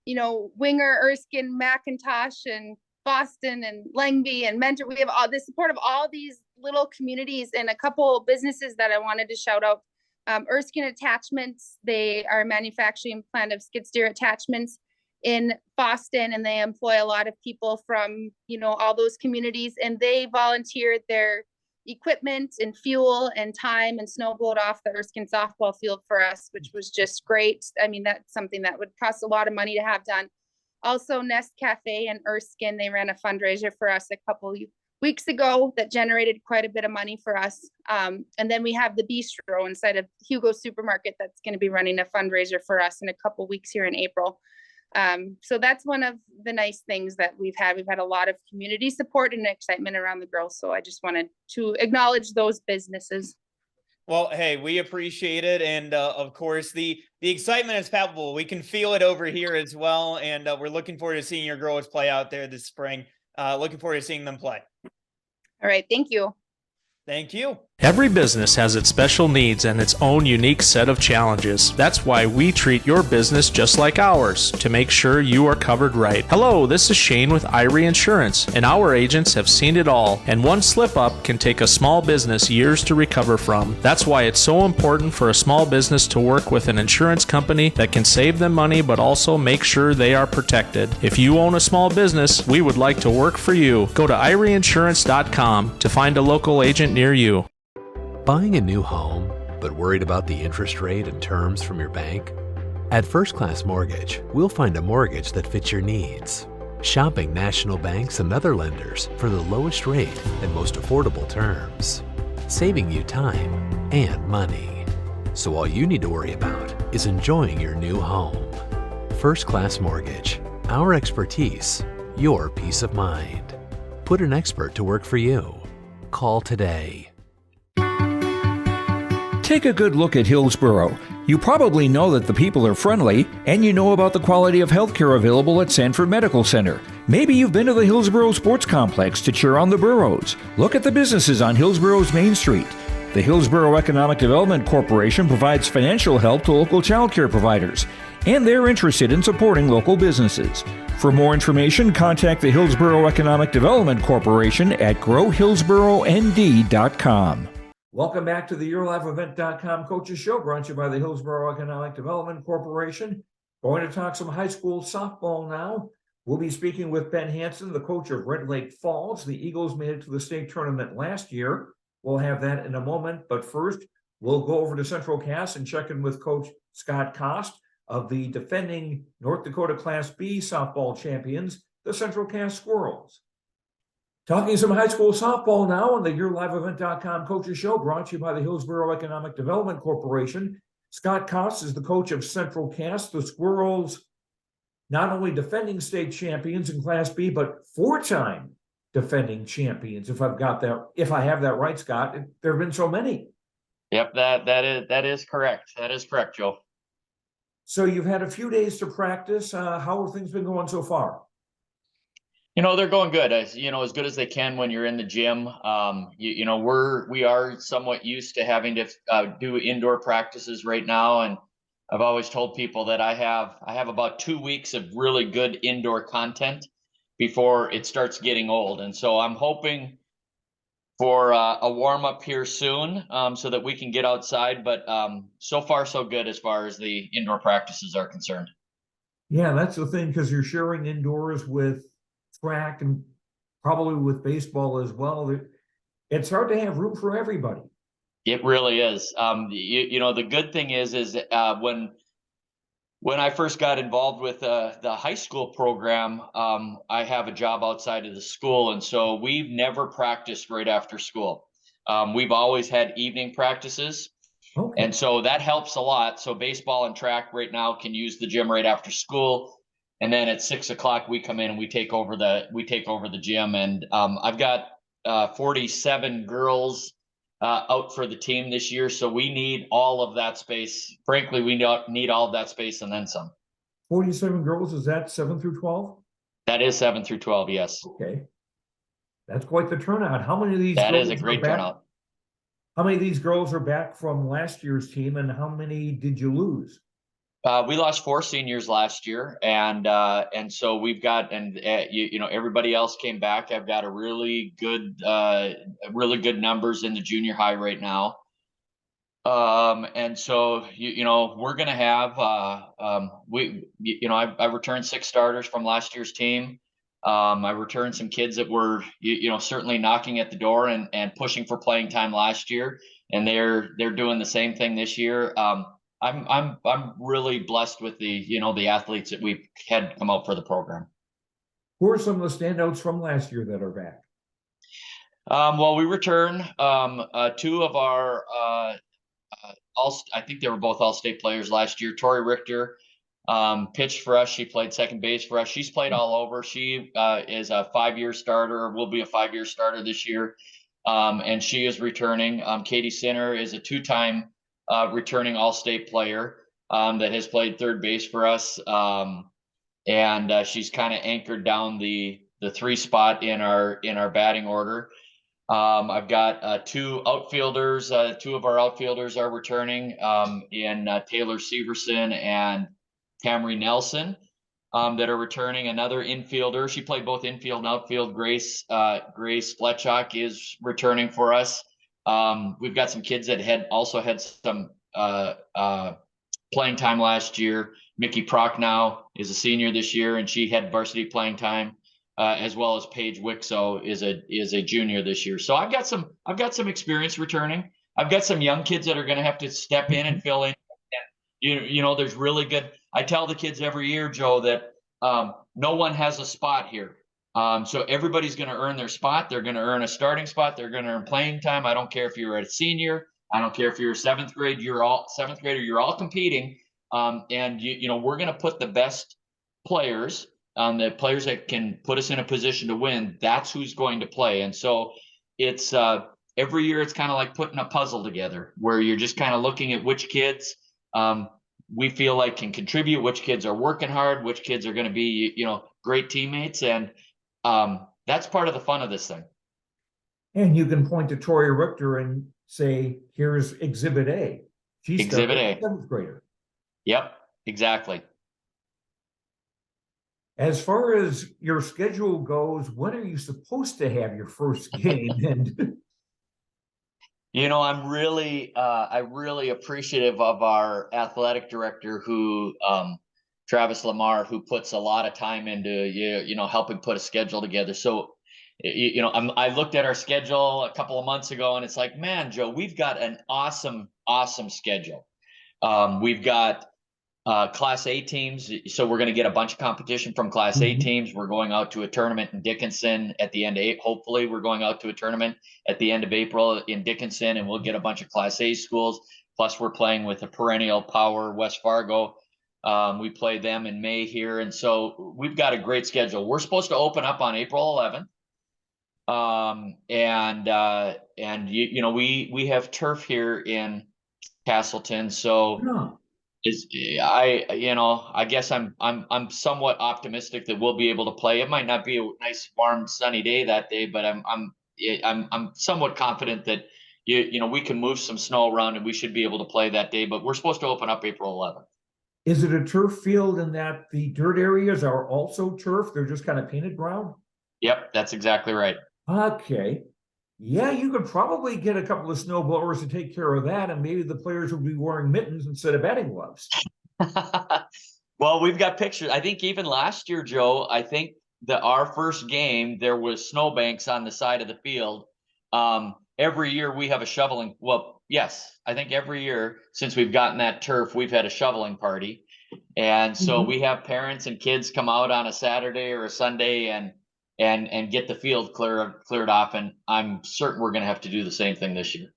Winger, Erskine, McIntosh, and Boston and Langby and Mentor. We have all the support of all these little communities and a couple businesses that I wanted to shout out. Erskine Attachments, they are a manufacturing plant of skid steer attachments in Boston, and they employ a lot of people from, all those communities, and they volunteered their equipment and fuel and time and snowboard off the Erskine softball field for us, which was just great. I mean, that's something that would cost a lot of money to have done. Also, Nest Cafe in Erskine, they ran a fundraiser for us a couple weeks ago that generated quite a bit of money for us. And then we have the Bistro inside of Hugo Supermarket that's going to be running a fundraiser for us in a couple weeks here in April. So that's one of the nice things that we've had. We've had a lot of community support and excitement around the girls. So I just wanted to acknowledge those businesses. Well, hey, we appreciate it. And of course, the excitement is palpable. We can feel it over here as well. And we're looking forward to seeing your girls play out there this spring. Looking forward to seeing them play. All right. Thank you. Thank you. Every business has its special needs and its own unique set of challenges. That's why we treat your business just like ours, to make sure you are covered right. Hello, this is Shane with YLE Insurance, and our agents have seen it all, and one slip-up can take a small business years to recover from. That's why it's so important for a small business to work with an insurance company that can save them money but also make sure they are protected. If you own a small business, we would like to work for you. Go to YLEinsurance.com to find a local agent near you. Buying a new home, but worried about the interest rate and terms from your bank? At First Class Mortgage, we'll find a mortgage that fits your needs. Shopping national banks and other lenders for the lowest rate and most affordable terms. Saving you time and money. So all you need to worry about is enjoying your new home. First Class Mortgage. Our expertise, your peace of mind. Put an expert to work for you. Call today. Take a good look at Hillsborough. You probably know that the people are friendly, and you know about the quality of healthcare available at Sanford Medical Center. Maybe you've been to the Hillsborough Sports Complex to cheer on the Burros. Look at the businesses on Hillsborough's Main Street. The Hillsborough Economic Development Corporation provides financial help to local child care providers, and they're interested in supporting local businesses. For more information, contact the Hillsborough Economic Development Corporation at growhillsboroughnd.com. Welcome back to the YourLiveEvent.com Coaches Show, brought to you by the Hillsborough Economic Development Corporation. Going to talk some high school softball now. We'll be speaking with Ben Hanson, the coach of Red Lake Falls. The Eagles made it to the state tournament last year. We'll have that in a moment, but first, we'll go over to Central Cass and check in with Coach Scott Kost of the defending North Dakota Class B softball champions, the Central Cass Squirrels. Talking some high school softball now on the YourLiveEvent.com Coaches Show, brought to you by the Hillsborough Economic Development Corporation. Scott Kost is the coach of Central Cass. The Squirrels, not only defending state champions in Class B, but four-time defending champions. If I have that right, Scott, there have been so many. Yep, that is correct. That is correct, Joe. So you've had a few days to practice. How have things been going so far? They're going good. As good as they can when you're in the gym. We are somewhat used to having to do indoor practices right now, and I've always told people that I have about 2 weeks of really good indoor content before it starts getting old, and so I'm hoping for a warm up here soon, so that we can get outside. But so far so good as far as the indoor practices are concerned. Yeah, that's the thing, because you're sharing indoors with track and probably with baseball as well. It's hard to have room for everybody. It really is. The good thing is when I first got involved with the high school program, I have a job outside of the school, and so we've never practiced right after school. We've always had evening practices, and so that helps a lot. So baseball and track right now can use the gym right after school. And then at 6 o'clock, we come in and we take over the gym. And I've got 47 girls out for the team this year, so we need all of that space. Frankly, we need all of that space and then some. 47 girls, is that 7 through 12? That is 7 through 12, yes. Okay, that's quite the turnout. How many of these? That is a great turnout. How many of these girls are back from last year's team, and how many did you lose? We lost 4 seniors last year, and so we've got, everybody else came back. I've got a really good numbers in the junior high right now. And so we're gonna have I returned 6 starters from last year's team. I returned some kids that were certainly knocking at the door and pushing for playing time last year, and they're doing the same thing this year. I'm really blessed with the athletes that we've had come out for the program. Who are some of the standouts from last year that are back? Well, we return 2 of our I think they were both all-state players last year. Tori Richter pitched for us. She played second base for us. She's played all over. She is a 5-year starter, or will be a 5-year starter this year, and she is returning. Katie Sinner is a 2-time returning all-state player that has played third base for us, and she's kind of anchored down the 3 spot in our batting order. I've got 2 outfielders. 2 of our outfielders are returning in Taylor Severson and Camry Nelson that are returning. Another infielder, she played both infield and outfield, Grace Fletchock is returning for us. We've got some kids that also had some playing time last year. Mickey Prochnow is a senior this year, and she had varsity playing time, as well as Paige Wixo is a junior this year. So I've got some experience returning. I've got some young kids that are going to have to step in and fill in. And, there's really good. I tell the kids every year, Joe, that no one has a spot here. So everybody's going to earn their spot. They're going to earn a starting spot. They're going to earn playing time. I don't care if you're a senior. I don't care if you're 7th grade. You're all 7th grader. You're all competing. And we're going to put the best players, the players that can put us in a position to win. That's who's going to play. And so it's every year it's kind of like putting a puzzle together, where you're just kind of looking at which kids we feel like can contribute, which kids are working hard, which kids are going to be great teammates, and that's part of the fun of this thing. And you can point to Tori Richter and say, here's Exhibit A. She's Exhibit A. 7th grader. Yep, exactly. As far as your schedule goes, when are you supposed to have your first game? And I'm really appreciative of our athletic director, who Travis Lamar, who puts a lot of time into helping put a schedule together. So, I looked at our schedule a couple of months ago, and it's like, man, Joe, we've got an awesome schedule. We've got Class A teams, so we're going to get a bunch of competition from Class A teams. We're going out to a tournament in Dickinson at the end of April. Hopefully, we're going out to a tournament at the end of April in Dickinson, and we'll get a bunch of Class A schools. Plus, we're playing with a perennial power, West Fargo. We play them in May here, and so we've got a great schedule. We're supposed to open up on April 11th, we have turf here in Castleton, so. I guess I'm somewhat optimistic that we'll be able to play. It might not be a nice, warm, sunny day that day, but I'm somewhat confident that we can move some snow around and we should be able to play that day. But we're supposed to open up April 11th. Is it a turf field in that the dirt areas are also turf? They're just kind of painted brown? Yep, that's exactly right. Okay. Yeah, you could probably get a couple of snow blowers to take care of that, and maybe the players will be wearing mittens instead of batting gloves. Well, we've got pictures. I think even last year, Joe, I think our first game, there was snowbanks on the side of the field. Every year we have a shoveling. Well, yes, I think every year since we've gotten that turf, we've had a shoveling party. And so we have parents and kids come out on a Saturday or a Sunday and get the field cleared off, and I'm certain we're going to have to do the same thing this year.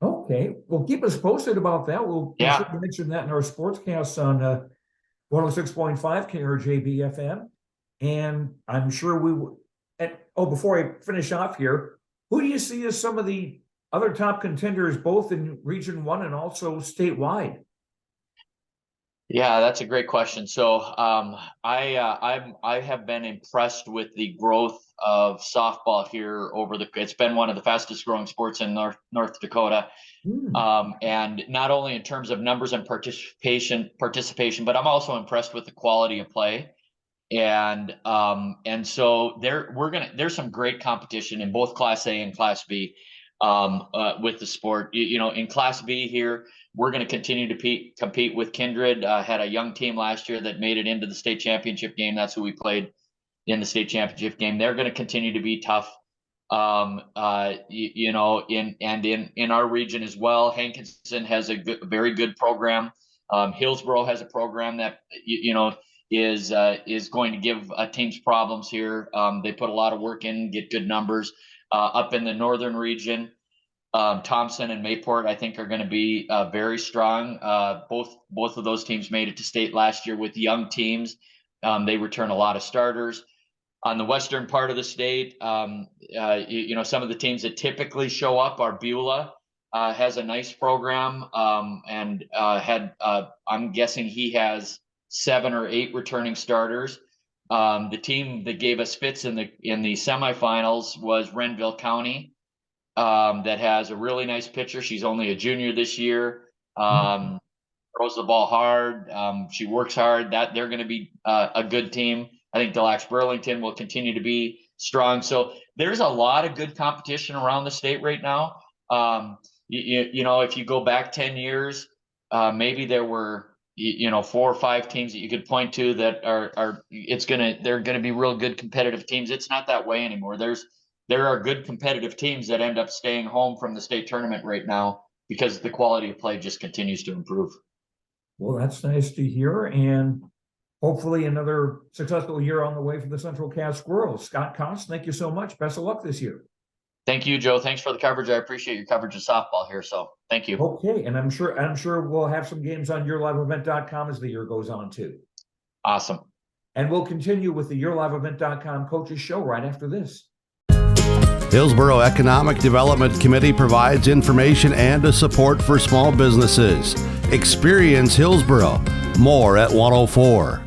Okay, well, keep us posted about that. We'll mention that in our sportscasts on 106.5 KRJB FM, and I'm sure we will. And before I finish off here, who do you see as some of the other top contenders, both in Region 1 and also statewide? Yeah, that's a great question. So I have been impressed with the growth of softball here it's been one of the fastest growing sports in North Dakota. And not only in terms of numbers and participation, but I'm also impressed with the quality of play. And so there's some great competition in both Class A and Class B with the sport. In Class B here, we're going to continue to compete with Kindred. Had a young team last year that made it into the state championship game. That's who we played in the state championship game. They're going to continue to be tough. In our region as well, Hanson has a very good program. Hillsboro has a program that is going to give teams problems here. They put a lot of work in, get good numbers. Up in the northern region, Thompson and Mayport, I think, are going to be very strong. Both of those teams made it to state last year with young teams. They return a lot of starters. On the western part of the state, some of the teams that typically show up are Beulah. Has a nice program, and I'm guessing he has 7 or 8 returning starters. The team that gave us fits in the semifinals was Renville County. That has a really nice pitcher. She's only a junior this year. Throws the ball hard. She works hard. They're going to be a good team. I think Delax Burlington will continue to be strong. So there's a lot of good competition around the state right now. If you go back 10 years, maybe there were 4 or 5 teams that you could point to that they're going to be real good competitive teams. It's not that way anymore. There are good competitive teams that end up staying home from the state tournament right now because the quality of play just continues to improve. Well, that's nice to hear, and hopefully another successful year on the way for the Central Cass Squirrels. Scott Kost, thank you so much. Best of luck this year. Thank you, Joe. Thanks for the coverage. I appreciate your coverage of softball here. So thank you. Okay, and I'm sure we'll have some games on yourliveevent.com as the year goes on too. Awesome. And we'll continue with the yourliveevent.com coaches show right after this. Hillsboro Economic Development Committee provides information and a support for small businesses. Experience Hillsboro. More at 104.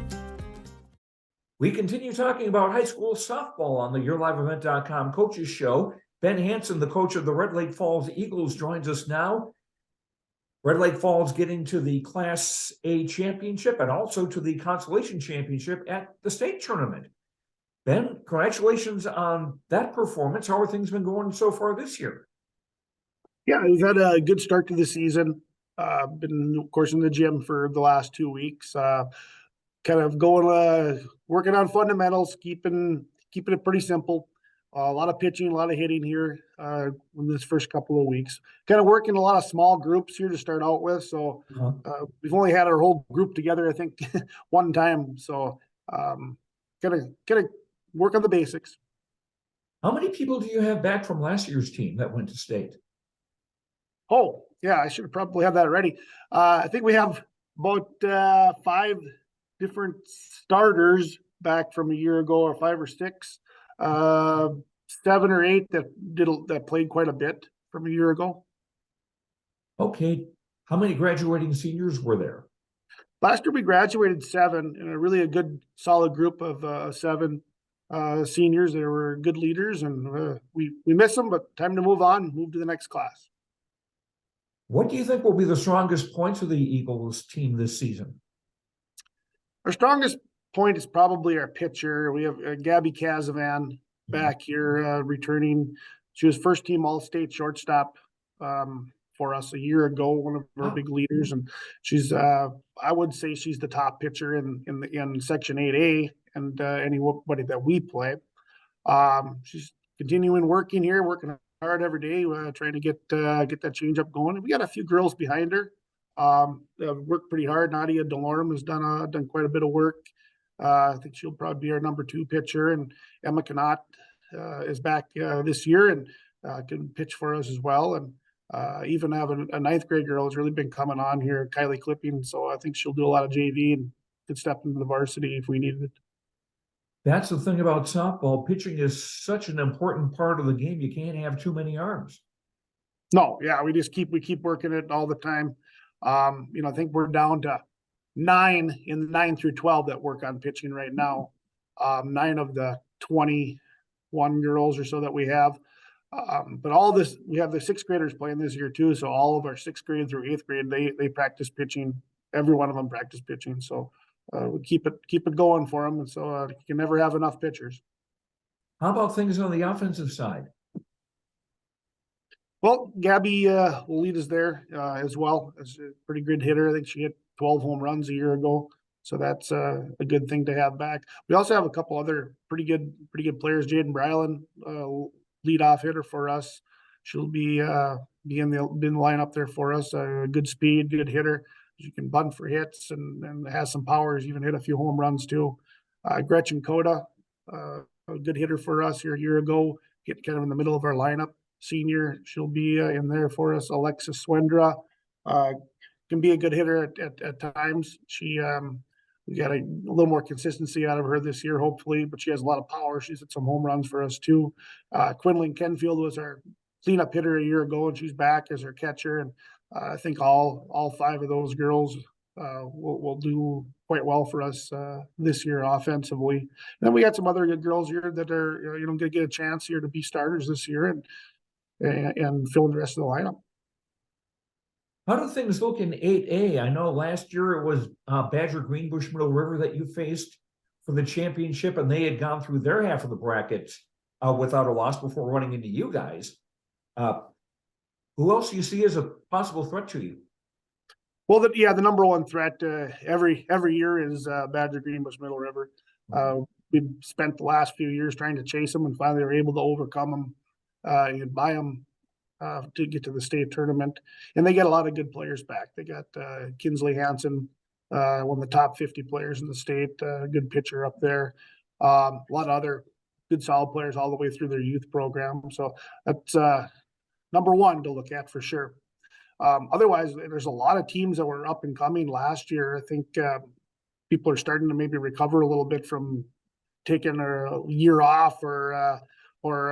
We continue talking about high school softball on the yourliveevent.com coaches show. Ben Hanson, the coach of the Red Lake Falls Eagles, joins us now. Red Lake Falls getting to the Class A championship and also to the consolation championship at the state tournament. Ben, congratulations on that performance. How are things been going so far this year? Yeah, we've had a good start to the season. Been, of course, in the gym for the last 2 weeks. Kind of going, working on fundamentals, keeping it pretty simple. A lot of pitching, a lot of hitting here in this first couple of weeks. Kind of working a lot of small groups here to start out with. So we've only had our whole group together, I think, one time. So kind of work on the basics. How many people do you have back from last year's team that went to state? Oh, yeah, I should have probably had that ready. I think we have about 5 different starters back from a year ago, or 5 or 6. 7 or 8 that played quite a bit from a year ago. Okay. How many graduating seniors were there? Last year we graduated 7, and a good solid group of 7 seniors. They were good leaders, and we miss them, but time to move on, move to the next class. What do you think will be the strongest points of the Eagles team this season? Our strongest point is probably our pitcher. We have Gabby Kazavan back here returning. She was first team All-State shortstop for us a year ago, one of our big leaders, and she's I would say she's the top pitcher in Section 8A and anybody that we play. She's continuing working here, working hard every day, trying to get that change up going. And we got a few girls behind her. Worked pretty hard. Nadia Delorme has done quite a bit of work. I think she'll probably be our number 2 pitcher, and Emma Canott is back this year and can pitch for us as well. And even have a 9th grade girl who's really been coming on here, Kylie Clipping. So I think she'll do a lot of JV and could step into the varsity if we needed it. That's the thing about softball. Pitching is such an important part of the game. You can't have too many arms. No, yeah, we keep working it all the time. I think we're down to 9 in 9 through 12 that work on pitching right now. 9 of the 21 girls or so that we have. But all this, we have the 6th graders playing this year too. So all of our 6th grade through 8th grade, they practice pitching. Every one of them practice pitching. So we keep it going for them. And so you can never have enough pitchers. How about things on the offensive side? Well, Gabby will lead us there as well. As a pretty good hitter. I think she hit 12 home runs a year ago. So that's a good thing to have back. We also have a couple other pretty good players. Jaden Brylan, leadoff hitter for us. She'll be in the lineup there for us. Good speed, good hitter. She can bunt for hits and has some powers, even hit a few home runs too. Gretchen Coda, a good hitter for us here a year ago, hit kind of in the middle of our lineup. Senior, she'll be in there for us. Alexis Swendra can be a good hitter at times. We got a little more consistency out of her this year, hopefully, but she has a lot of power. She's hit some home runs for us too. Quinlan Kenfield was our cleanup hitter a year ago, and she's back as our catcher. And I think all 5 of those girls will do quite well for us this year offensively. And then we got some other good girls here that are going to get a chance here to be starters this year and fill in the rest of the lineup. How do things look in 8A? I know last year it was Badger Greenbush Middle River that you faced for the championship, and they had gone through their half of the bracket without a loss before running into you guys. Who else do you see as a possible threat to you? Well, the number one threat every year is Badger Greenbush Middle River. We've spent the last few years trying to chase them, and finally were able to overcome them and buy them to get to the state tournament. And they get a lot of good players back. They got Kinsley Hanson, one of the top 50 players in the state, good pitcher up there. A lot of other good solid players all the way through their youth program. So that's number one to look at for sure. Otherwise, there's a lot of teams that were up and coming last year. I think people are starting to maybe recover a little bit from taking a year off or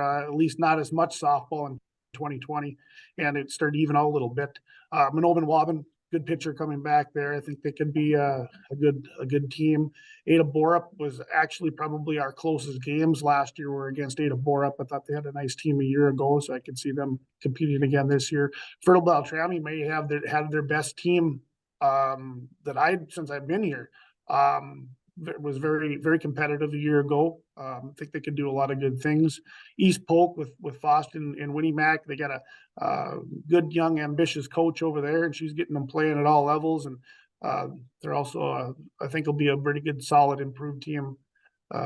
at least not as much softball in 2020, and it started even out a little bit. Manobin Wabin, good pitcher coming back there. I think they could be a good team. Ada Borup was actually probably our closest games last year were against Ada Borup. I thought they had a nice team a year ago, so I could see them competing again this year. Fertile Beltrami may have had their best team since I've been here. was very, very competitive a year ago. I think they could do a lot of good things. East Polk with Foston and Winnie Mac, they got a good, young, ambitious coach over there, and she's getting them playing at all levels. And they're also, I think, will be a pretty good, solid, improved team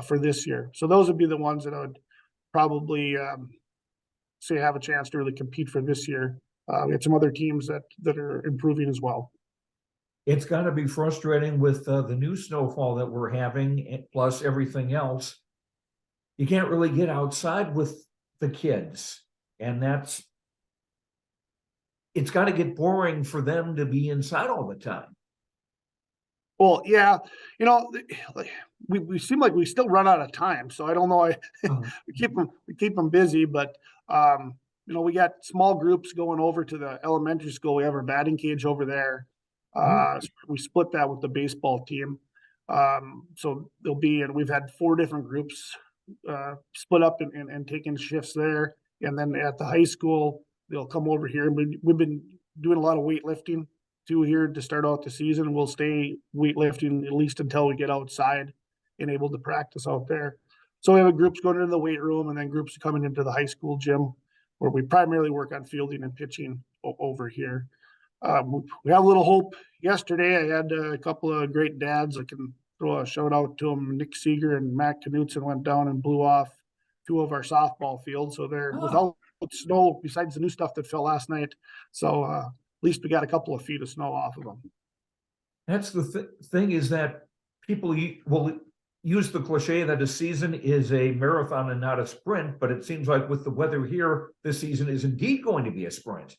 for this year. So those would be the ones that I would probably say have a chance to really compete for this year. We had some other teams that are improving as well. It's got to be frustrating with the new snowfall that we're having, plus everything else. You can't really get outside with the kids, and it's got to get boring for them to be inside all the time. Well, yeah, we seem like we still run out of time, so I don't know. We keep them busy, but we got small groups going over to the elementary school. We have our batting cage over there. We split that with the baseball team. So there'll be, and we've had 4 different groups split up and taking shifts there. And then at the high school, they'll come over here. We've been doing a lot of weightlifting too here to start out the season. We'll stay weightlifting at least until we get outside and able to practice out there. So we have groups going into the weight room and then groups coming into the high school gym where we primarily work on fielding and pitching over here. We have a little hope. Yesterday, I had a couple of great dads. I can throw a shout out to them. Nick Seeger and Matt Knutson went down and blew off 2 of our softball fields. So they're without snow, besides the new stuff that fell last night. So at least we got a couple of feet of snow off of them. That's the thing, is that people will use the cliche that a season is a marathon and not a sprint. But it seems like with the weather here, this season is indeed going to be a sprint.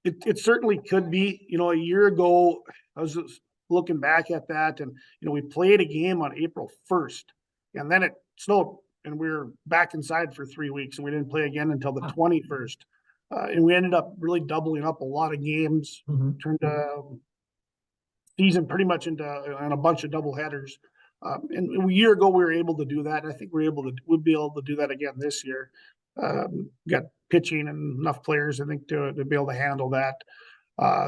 It certainly could be. A year ago, I was just looking back at that, and we played a game on April 1st, and then it snowed, and we were back inside for 3 weeks, and we didn't play again until the 21st. And we ended up really doubling up a lot of games, turned season pretty much into a bunch of double headers. And a year ago, we were able to do that, and I think we'll be able to do that again this year. Got pitching and enough players, I think, to be able to handle that.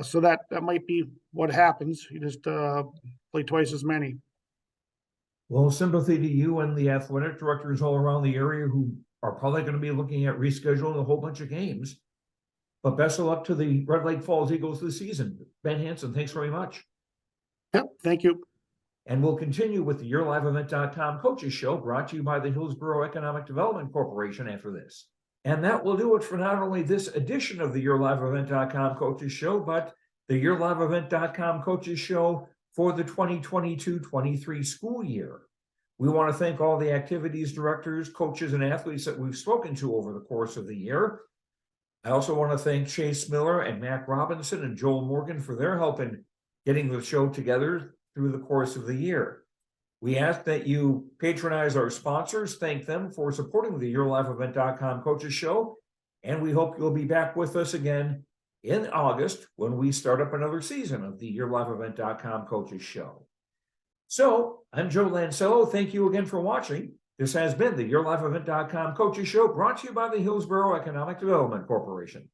So that might be what happens. You just play twice as many. Well, sympathy to you and the athletic directors all around the area who are probably going to be looking at rescheduling a whole bunch of games. But best of luck to the Red Lake Falls Eagles this season. Ben Hanson, thanks very much. Yep, thank you. And we'll continue with the YourLiveEvent.com Coaches Show, brought to you by the Hillsborough Economic Development Corporation after this. And that will do it for not only this edition of the YourLiveEvent.com Coaches Show, but the YourLiveEvent.com Coaches Show for the 2022-23 school year. We want to thank all the activities directors, coaches, and athletes that we've spoken to over the course of the year. I also want to thank Chase Miller and Mac Robinson and Joel Morgan for their help in getting the show together through the course of the year. We ask that you patronize our sponsors, thank them for supporting the YourLiveEvent.com Coaches Show, and we hope you'll be back with us again in August when we start up another season of the YourLiveEvent.com Coaches Show. So, I'm Joe Lancello. Thank you again for watching. This has been the YourLiveEvent.com Coaches Show, brought to you by the Hillsborough Economic Development Corporation.